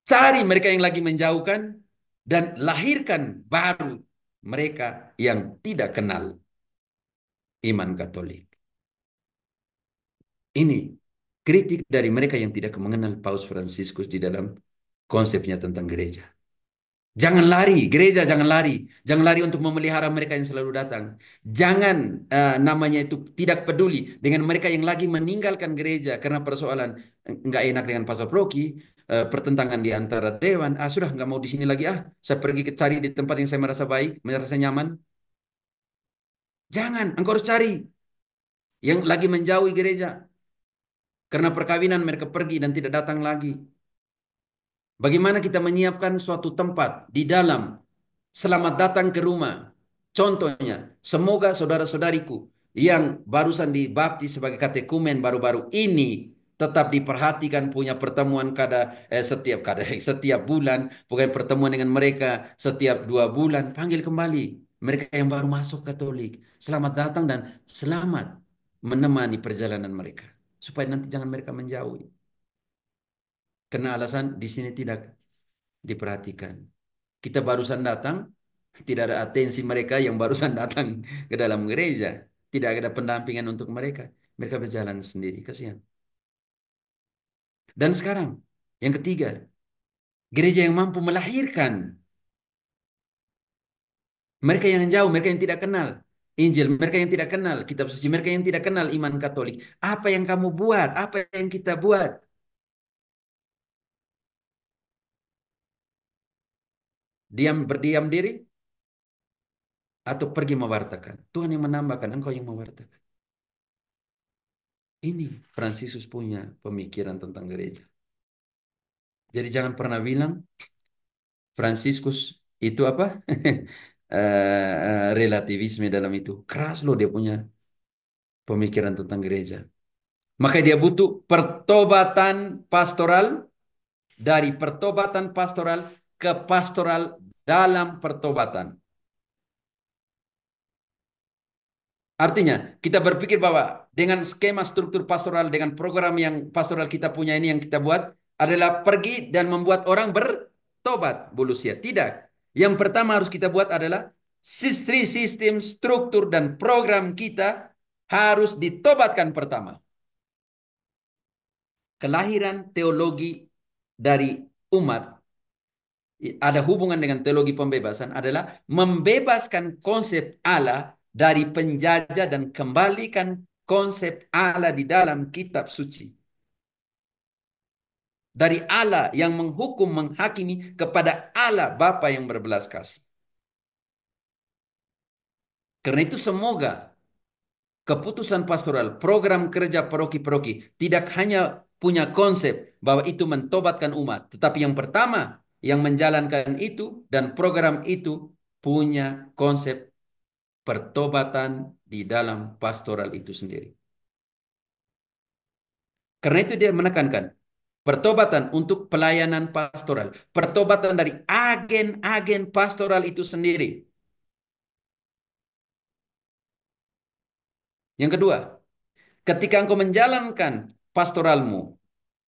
Cari mereka yang lagi menjauhkan dan lahirkan baru mereka yang tidak kenal iman Katolik. Ini kritik dari mereka yang tidak mengenal Paus Fransiskus di dalam konsepnya tentang gereja. Jangan lari, gereja jangan lari. Jangan lari untuk memelihara mereka yang selalu datang. Jangan namanya itu tidak peduli dengan mereka yang lagi meninggalkan gereja karena persoalan nggak enak dengan Pastor Proki, pertentangan di antara dewan. Ah sudah nggak mau di sini lagi. Ah saya pergi cari di tempat yang saya merasa baik, merasa nyaman. Jangan, engkau harus cari yang lagi menjauhi gereja karena perkawinan mereka pergi dan tidak datang lagi. Bagaimana kita menyiapkan suatu tempat di dalam selamat datang ke rumah. Contohnya, semoga saudara-saudariku yang barusan dibaptis sebagai katekumen baru-baru ini tetap diperhatikan punya pertemuan setiap bulan, bukan pertemuan dengan mereka setiap 2 bulan, panggil kembali mereka yang baru masuk Katolik. Selamat datang dan selamat menemani perjalanan mereka supaya nanti jangan mereka menjauhi. Karena alasan di sini tidak diperhatikan. Kita barusan datang, tidak ada atensi mereka yang barusan datang ke dalam gereja. Tidak ada pendampingan untuk mereka. Mereka berjalan sendiri, kasihan. Dan sekarang, yang ketiga, gereja yang mampu melahirkan mereka yang jauh, mereka yang tidak kenal Injil, mereka yang tidak kenal kitab suci, mereka yang tidak kenal iman Katolik. Apa yang kamu buat? Apa yang kita buat? Berdiam diri atau pergi mewartakan? Tuhan yang menambahkan, engkau yang mewartakan. Ini Fransiskus punya pemikiran tentang gereja. Jadi jangan pernah bilang Fransiskus itu apa? Relativisme dalam itu. Keras loh dia punya pemikiran tentang gereja. Maka dia butuh pertobatan pastoral, dari pertobatan pastoral ke pastoral dalam pertobatan. Artinya, kita berpikir bahwa dengan skema struktur pastoral, dengan program yang pastoral kita punya ini yang kita buat, adalah pergi dan membuat orang bertobat, Bulusia. Tidak. Yang pertama harus kita buat adalah sistem, struktur, dan program kita harus ditobatkan pertama. Kelahiran teologi dari umat ada hubungan dengan teologi pembebasan adalah membebaskan konsep Allah dari penjajah dan kembalikan konsep Allah di dalam kitab suci. Dari Allah yang menghukum, menghakimi kepada Allah Bapa yang berbelas kasih. Karena itu semoga keputusan pastoral, program kerja paroki-paroki tidak hanya punya konsep bahwa itu mentobatkan umat, tetapi yang pertama yang menjalankan itu dan program itu punya konsep pertobatan di dalam pastoral itu sendiri. Karena itu dia menekankan pertobatan untuk pelayanan pastoral, pertobatan dari agen-agen pastoral itu sendiri. Yang kedua, ketika engkau menjalankan pastoralmu,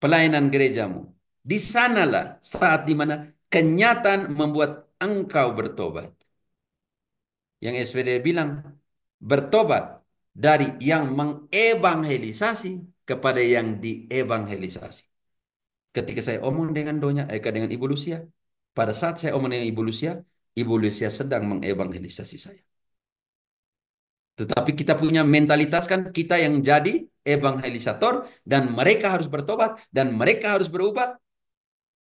pelayanan gerejamu, di sanalah saat dimana kenyataan membuat engkau bertobat. Yang SPD bilang, bertobat dari yang mengevangelisasi kepada yang dievangelisasi. Ketika saya omong dengan Ibu Lucia, pada saat saya omong dengan Ibu Lucia sedang mengevangelisasi saya. Tetapi kita punya mentalitas kan kita yang jadi evangelisator dan mereka harus bertobat dan mereka harus berubah.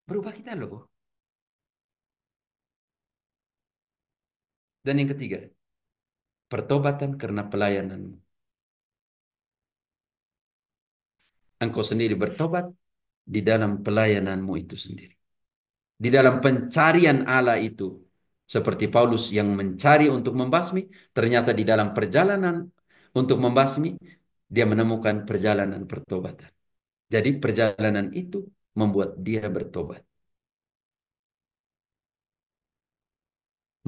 Berubah kita loh. Dan yang ketiga, pertobatan karena pelayanan. Engkau sendiri bertobat di dalam pelayananmu itu sendiri. Di dalam pencarian Allah itu. Seperti Paulus yang mencari untuk membasmi, ternyata di dalam perjalanan untuk membasmi, dia menemukan perjalanan pertobatan. Jadi perjalanan itu membuat dia bertobat.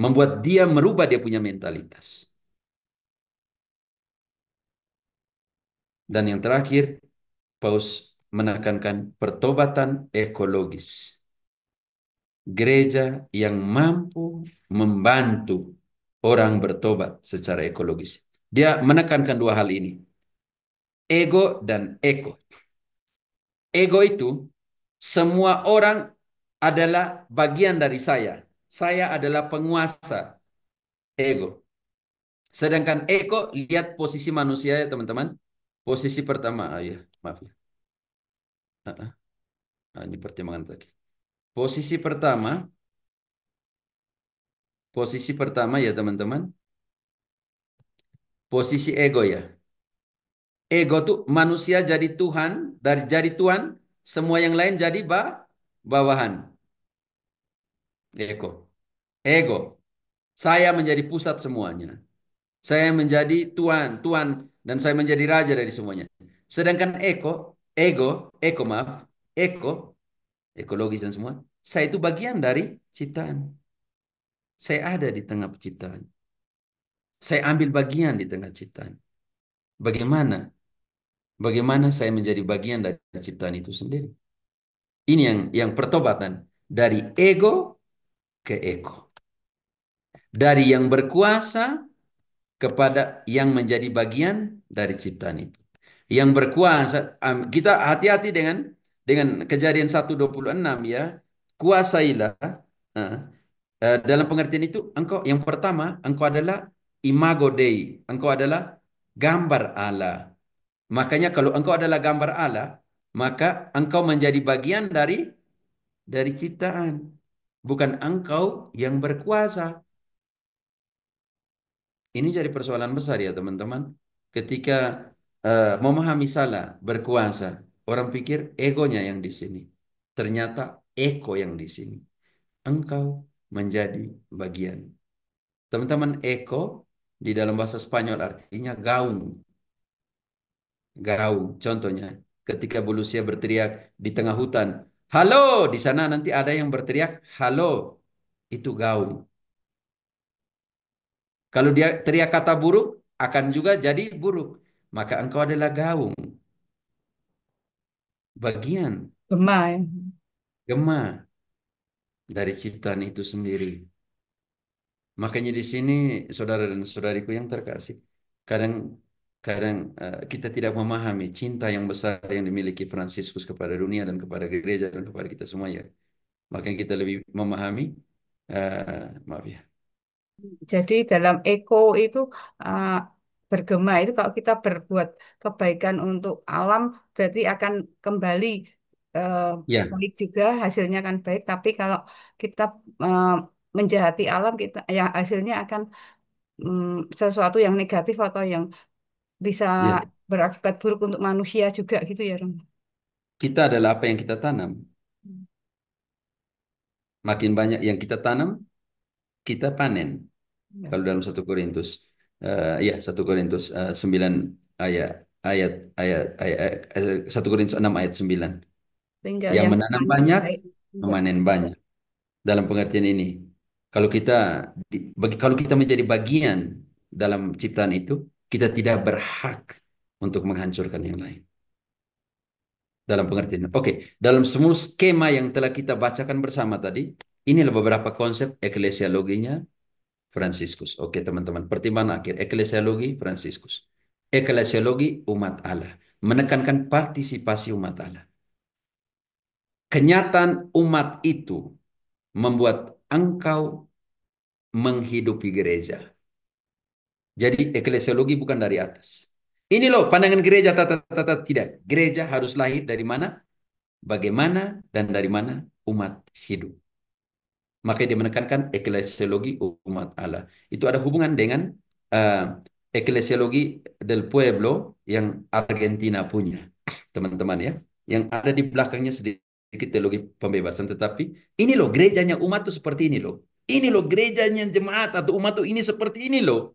Membuat dia merubah dia punya mentalitas. Dan yang terakhir, Paus menekankan pertobatan ekologis. gereja yang mampu membantu orang bertobat secara ekologis. Dia menekankan dua hal ini, ego dan eko. Ego itu semua orang adalah bagian dari saya. Saya adalah penguasa ego. Sedangkan ego, lihat posisi manusia ya teman-teman. Posisi pertama, ya, maaf ya. Ah, ah. Ini pertimbangan tadi. Posisi pertama, posisi pertama ya teman-teman. Posisi ego ya. Ego tuh manusia jadi Tuhan, dari jadi Tuhan, semua yang lain jadi bawahan. Ego. Ego. Saya menjadi pusat semuanya. Saya menjadi Tuhan, dan saya menjadi raja dari semuanya. Sedangkan ego, maaf, eko, ekologis dan semua, saya itu bagian dari ciptaan. Saya ada di tengah penciptaan. Saya ambil bagian di tengah ciptaan. Bagaimana? Bagaimana saya menjadi bagian dari ciptaan itu sendiri? Ini yang pertobatan dari ego ke eko. Dari yang berkuasa kepada yang menjadi bagian dari ciptaan itu. Yang berkuasa, kita hati-hati dengan Kejadian 1:26 ya. Kuasailah. eh, dalam pengertian itu, engkau yang pertama, engkau adalah imago Dei. Engkau adalah gambar Allah. Makanya kalau engkau adalah gambar Allah, maka engkau menjadi bagian dari ciptaan. Bukan engkau yang berkuasa. Ini jadi persoalan besar ya teman-teman. Ketika memahami salah, berkuasa, orang pikir egonya yang di sini. Ternyata ego yang di sini. Engkau menjadi bagian. Teman-teman, ego di dalam bahasa Spanyol artinya gaung. Gaung, contohnya. Ketika Bolusia berteriak di tengah hutan, halo, di sana nanti ada yang berteriak, halo, itu gaung. Kalau dia teriak kata buruk, akan juga jadi buruk. Maka engkau adalah gaung, bagian, Gema ya. gema dari ciptaan itu sendiri. Makanya di sini saudara dan saudariku yang terkasih, kadang kadang kita tidak memahami cinta yang besar yang dimiliki Fransiskus kepada dunia dan kepada gereja dan kepada kita semua ya. Makanya kita lebih memahami, maaf ya, Jadi dalam eko itu uh, bergema itu kalau kita berbuat kebaikan untuk alam berarti akan kembali uh, ya, baik juga hasilnya akan baik. Tapi kalau kita uh, menjahati alam kita ya hasilnya akan sesuatu yang negatif atau yang bisa ya. berakibat buruk untuk manusia juga gitu ya, Rom. Kita adalah apa yang kita tanam. Makin banyak yang kita tanam, kita panen. Ya. Kalau dalam 1 Korintus, ya 1 Korintus 9 ayat ayat ayat 1 Korintus 6 ayat 9. Sehingga Yang yang menanam banyak, baik. memanen banyak. Dalam pengertian ini, kalau kita kalau kita menjadi bagian dalam ciptaan itu, kita tidak berhak untuk menghancurkan yang lain. Dalam pengertian. Oke, dalam semua skema yang telah kita bacakan bersama tadi, inilah beberapa konsep eklesiologinya Fransiskus. Oke, teman-teman. Pertimbangan akhir. Eklesiologi Fransiskus. Eklesiologi umat Allah. Menekankan partisipasi umat Allah. Kenyataan umat itu membuat engkau menghidupi gereja. Jadi eklesiologi bukan dari atas. Ini loh pandangan gereja, tidak. Gereja harus lahir dari mana? Bagaimana dan dari mana umat hidup. Maka dia menekankan eklesiologi umat Allah. Itu ada hubungan dengan uh, eklesiologi del pueblo yang Argentina punya, teman-teman ya. Yang ada di belakangnya sedikit teologi pembebasan. Tetapi ini loh gerejanya umat tuh seperti ini loh. Ini loh gerejanya jemaat atau umat tuh ini seperti ini loh.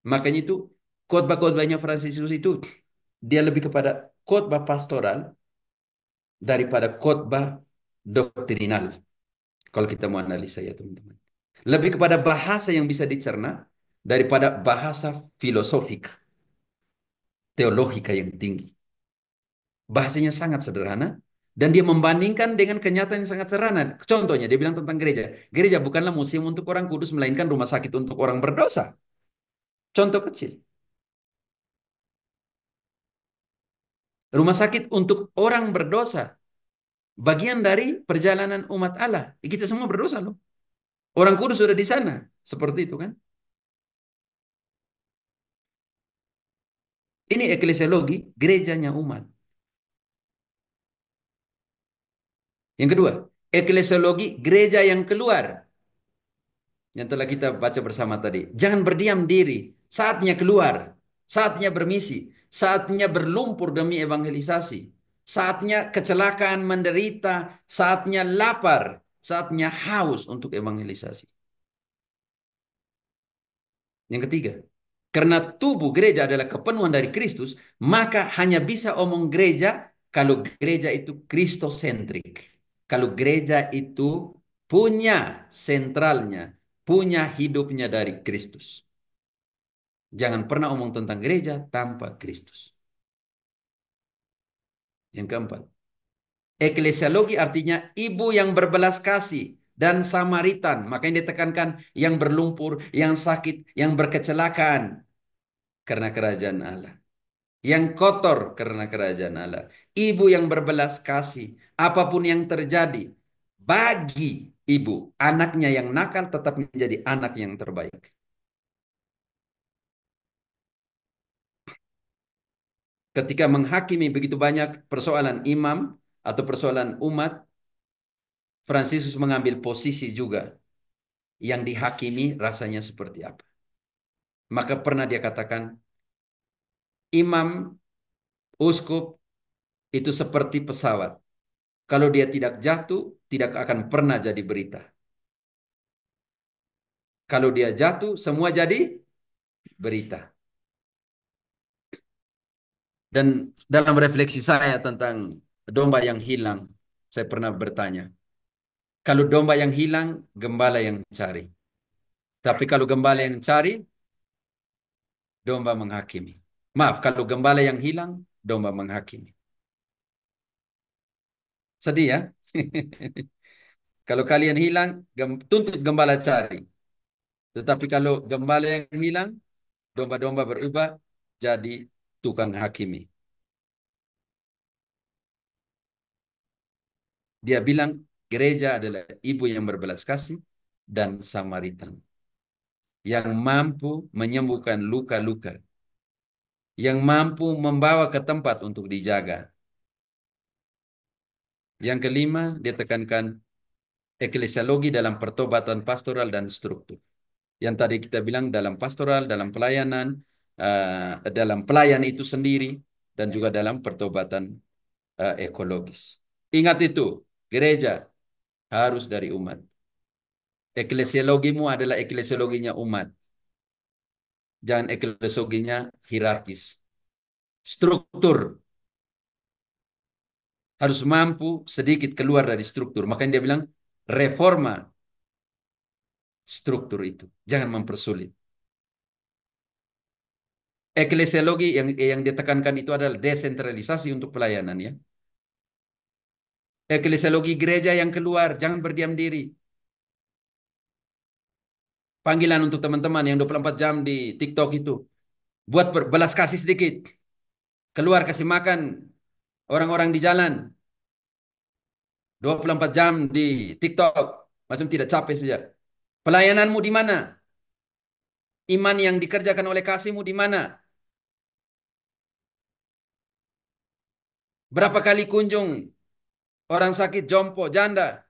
Makanya itu khotbah-khotbahnya Fransiskus itu dia lebih kepada khotbah pastoral daripada khotbah doktrinal. Kalau kita mau analisa ya teman-teman. Lebih kepada bahasa yang bisa dicerna daripada bahasa filosofik, teologika yang tinggi. Bahasanya sangat sederhana, Dan dia membandingkan dengan kenyataan yang sangat sederhana. Contohnya, dia bilang tentang gereja. Gereja bukanlah museum untuk orang kudus, melainkan rumah sakit untuk orang berdosa. Contoh kecil. Rumah sakit untuk orang berdosa. Bagian dari perjalanan umat Allah. Kita semua berdosa loh. Orang kudus sudah di sana. Seperti itu kan. Ini eklesiologi, gerejanya umat. Yang kedua, eklesiologi gereja yang keluar. Yang telah kita baca bersama tadi. Jangan berdiam diri. Saatnya keluar. Saatnya bermisi. Saatnya berlumpur demi evangelisasi. Saatnya kecelakaan menderita. Saatnya lapar. Saatnya haus untuk evangelisasi. Yang ketiga, karena tubuh gereja adalah kepenuhan dari Kristus, maka hanya bisa omong gereja kalau gereja itu kristosentrik. Kalau gereja itu punya sentralnya, punya hidupnya dari Kristus. Jangan pernah omong tentang gereja tanpa Kristus. Yang keempat, eklesiologi artinya ibu yang berbelas kasih dan Samaritan. Makanya ditekankan yang berlumpur, yang sakit, yang berkecelakaan karena kerajaan Allah. Yang kotor karena kerajaan Allah. Ibu yang berbelas kasih, apapun yang terjadi, bagi ibu, anaknya yang nakal tetap menjadi anak yang terbaik. Ketika menghakimi begitu banyak persoalan imam atau persoalan umat, Fransiskus mengambil posisi juga yang dihakimi rasanya seperti apa. Maka pernah dia katakan, imam, uskup itu seperti pesawat. Kalau dia tidak jatuh, tidak akan pernah jadi berita. Kalau dia jatuh, semua jadi berita. Dan dalam refleksi saya tentang domba yang hilang, saya pernah bertanya, kalau domba yang hilang, gembala yang cari. Tapi kalau gembala yang cari, domba menghakimi. Maaf, kalau gembala yang hilang, domba menghakimi. Sedih ya? Kalau kalian hilang, tuntut gembala cari. Tetapi kalau gembala yang hilang, domba-domba berubah jadi tukang hakimi. Dia bilang gereja adalah ibu yang berbelas kasih dan Samaritan. Yang mampu menyembuhkan luka-luka. Yang mampu membawa ke tempat untuk dijaga. Yang kelima, dia tekankan eklesiologi dalam pertobatan pastoral dan struktur. Yang tadi kita bilang dalam pastoral, dalam pelayanan, dalam pelayan itu sendiri, dan juga dalam pertobatan ekologis. Ingat itu, gereja harus dari umat. Eklesiologimu adalah eklesiologinya umat. Jangan eklesiologinya hierarkis. Struktur harus mampu sedikit keluar dari struktur. Makanya dia bilang reforma struktur itu. Jangan mempersulit. Eklesiologi yang ditekankan itu adalah desentralisasi untuk pelayanan ya. Eklesiologi gereja yang keluar, jangan berdiam diri. Panggilan untuk teman-teman yang 24 jam di TikTok itu. Buat belas kasih sedikit. Keluar kasih makan orang-orang di jalan. 24 jam di TikTok. Macam tidak capek saja. Pelayananmu di mana? Iman yang dikerjakan oleh kasihmu di mana? Berapa kali kunjung orang sakit, jompo, janda?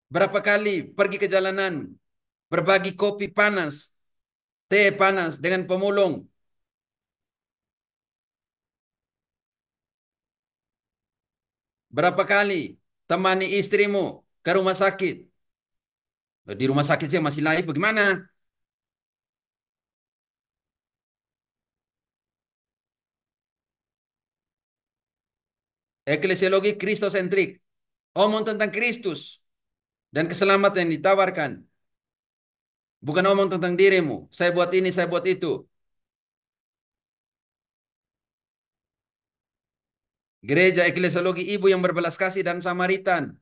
Berapa kali pergi ke jalanan, berbagi kopi panas, teh panas dengan pemulung? Berapa kali temani istrimu ke rumah sakit? Di rumah sakit saya masih live, bagaimana? Eklesiologi kristosentrik. Omong tentang Kristus dan keselamatan yang ditawarkan. Bukan omong tentang dirimu. Saya buat ini, saya buat itu. Gereja Eklesiologi Ibu yang berbelas kasih dan Samaritan.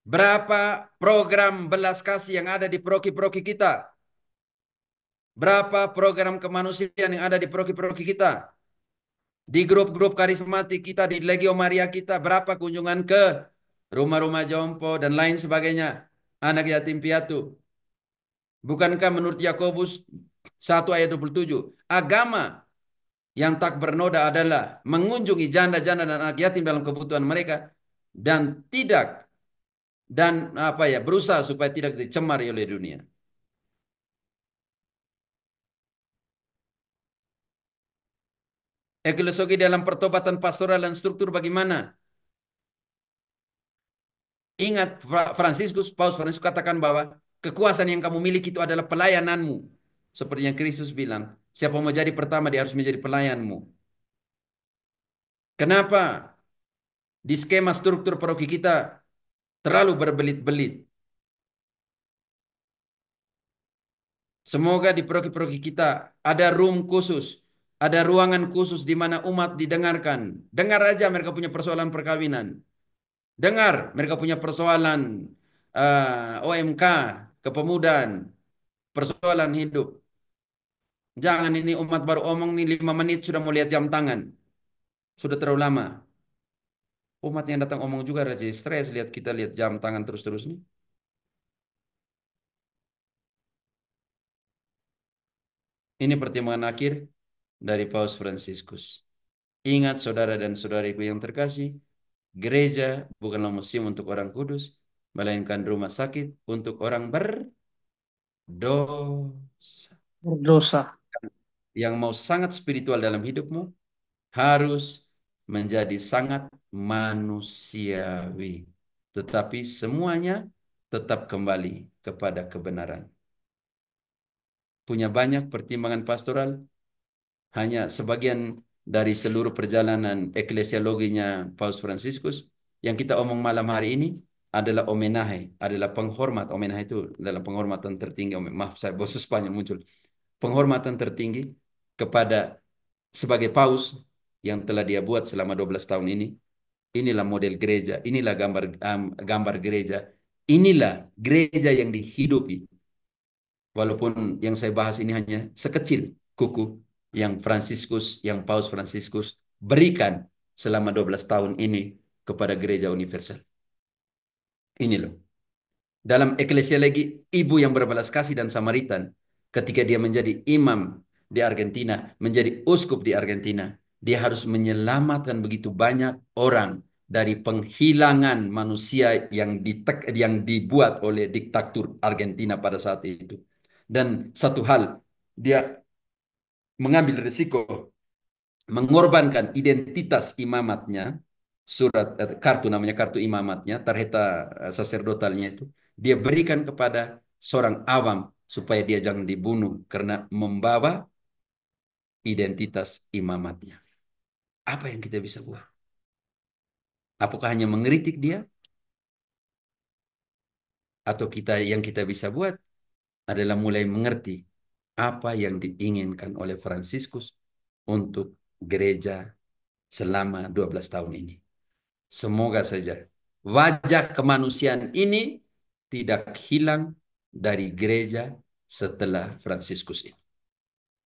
Berapa program belas kasih yang ada di paroki-paroki kita? Berapa program kemanusiaan yang ada di paroki-paroki kita? Di grup-grup karismatik kita, di Legio Maria kita, berapa kunjungan ke rumah-rumah jompo dan lain sebagainya, anak yatim piatu? Bukankah menurut Yakobus 1 ayat 27, agama yang tak bernoda adalah mengunjungi janda-janda dan anak yatim dalam kebutuhan mereka dan tidak dan berusaha supaya tidak dicemari oleh dunia. Eklesiogi dalam pertobatan pastoral dan struktur bagaimana? Ingat Paus Fransiskus katakan bahwa kekuasaan yang kamu miliki itu adalah pelayananmu. Seperti yang Kristus bilang, siapa mau jadi pertama dia harus menjadi pelayanmu. Kenapa di skema struktur paroki kita terlalu berbelit-belit? Semoga di paroki-paroki kita ada room khusus, ada ruangan khusus di mana umat didengarkan. Dengar aja mereka punya persoalan perkawinan. Dengar mereka punya persoalan OMK, kepemudaan, persoalan hidup. Jangan ini umat baru omong nih 5 menit sudah mau lihat jam tangan. Sudah terlalu lama. Umat yang datang omong juga rasa stres lihat kita lihat jam tangan terus-terus nih. Ini pertimbangan akhir dari Paus Fransiskus. Ingat saudara dan saudariku yang terkasih, gereja bukanlah museum untuk orang kudus, melainkan rumah sakit untuk orang berdosa. Berdosa. Yang mau sangat spiritual dalam hidupmu harus menjadi sangat manusiawi. Tetapi semuanya tetap kembali kepada kebenaran. Punya banyak pertimbangan pastoral, hanya sebagian dari seluruh perjalanan eklesiologinya Paus Fransiskus. Yang kita omong malam hari ini adalah homenaje, adalah penghormat. Homenaje itu adalah penghormatan tertinggi. Maaf, saya bahasa Spanyol muncul. Penghormatan tertinggi kepada sebagai paus yang telah dia buat selama 12 tahun ini. Inilah model gereja, inilah gambar gereja, inilah gereja yang dihidupi. Walaupun yang saya bahas ini hanya sekecil kuku yang Paus Fransiskus berikan selama 12 tahun ini kepada gereja universal. Ini loh. Dalam eklesiologi Ibu yang berbelas kasih dan Samaritan, ketika dia menjadi imam di Argentina, menjadi uskup di Argentina, dia harus menyelamatkan begitu banyak orang dari penghilangan manusia yang dibuat oleh diktator Argentina pada saat itu. Dan satu hal, dia mengambil risiko mengorbankan identitas imamatnya, kartu namanya kartu imamatnya, tarjeta saserdotalnya itu, dia berikan kepada seorang awam supaya dia jangan dibunuh karena membawa identitas imamatnya. Apa yang kita bisa buat? Apakah hanya mengkritik dia? Atau yang kita bisa buat adalah mulai mengerti apa yang diinginkan oleh Fransiskus untuk gereja selama 12 tahun ini. Semoga saja wajah kemanusiaan ini tidak hilang dari gereja setelah Fransiskus ini.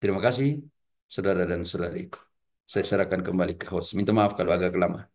Terima kasih, saudara dan saudariku. Saya serahkan kembali ke host. Minta maaf kalau agak lama.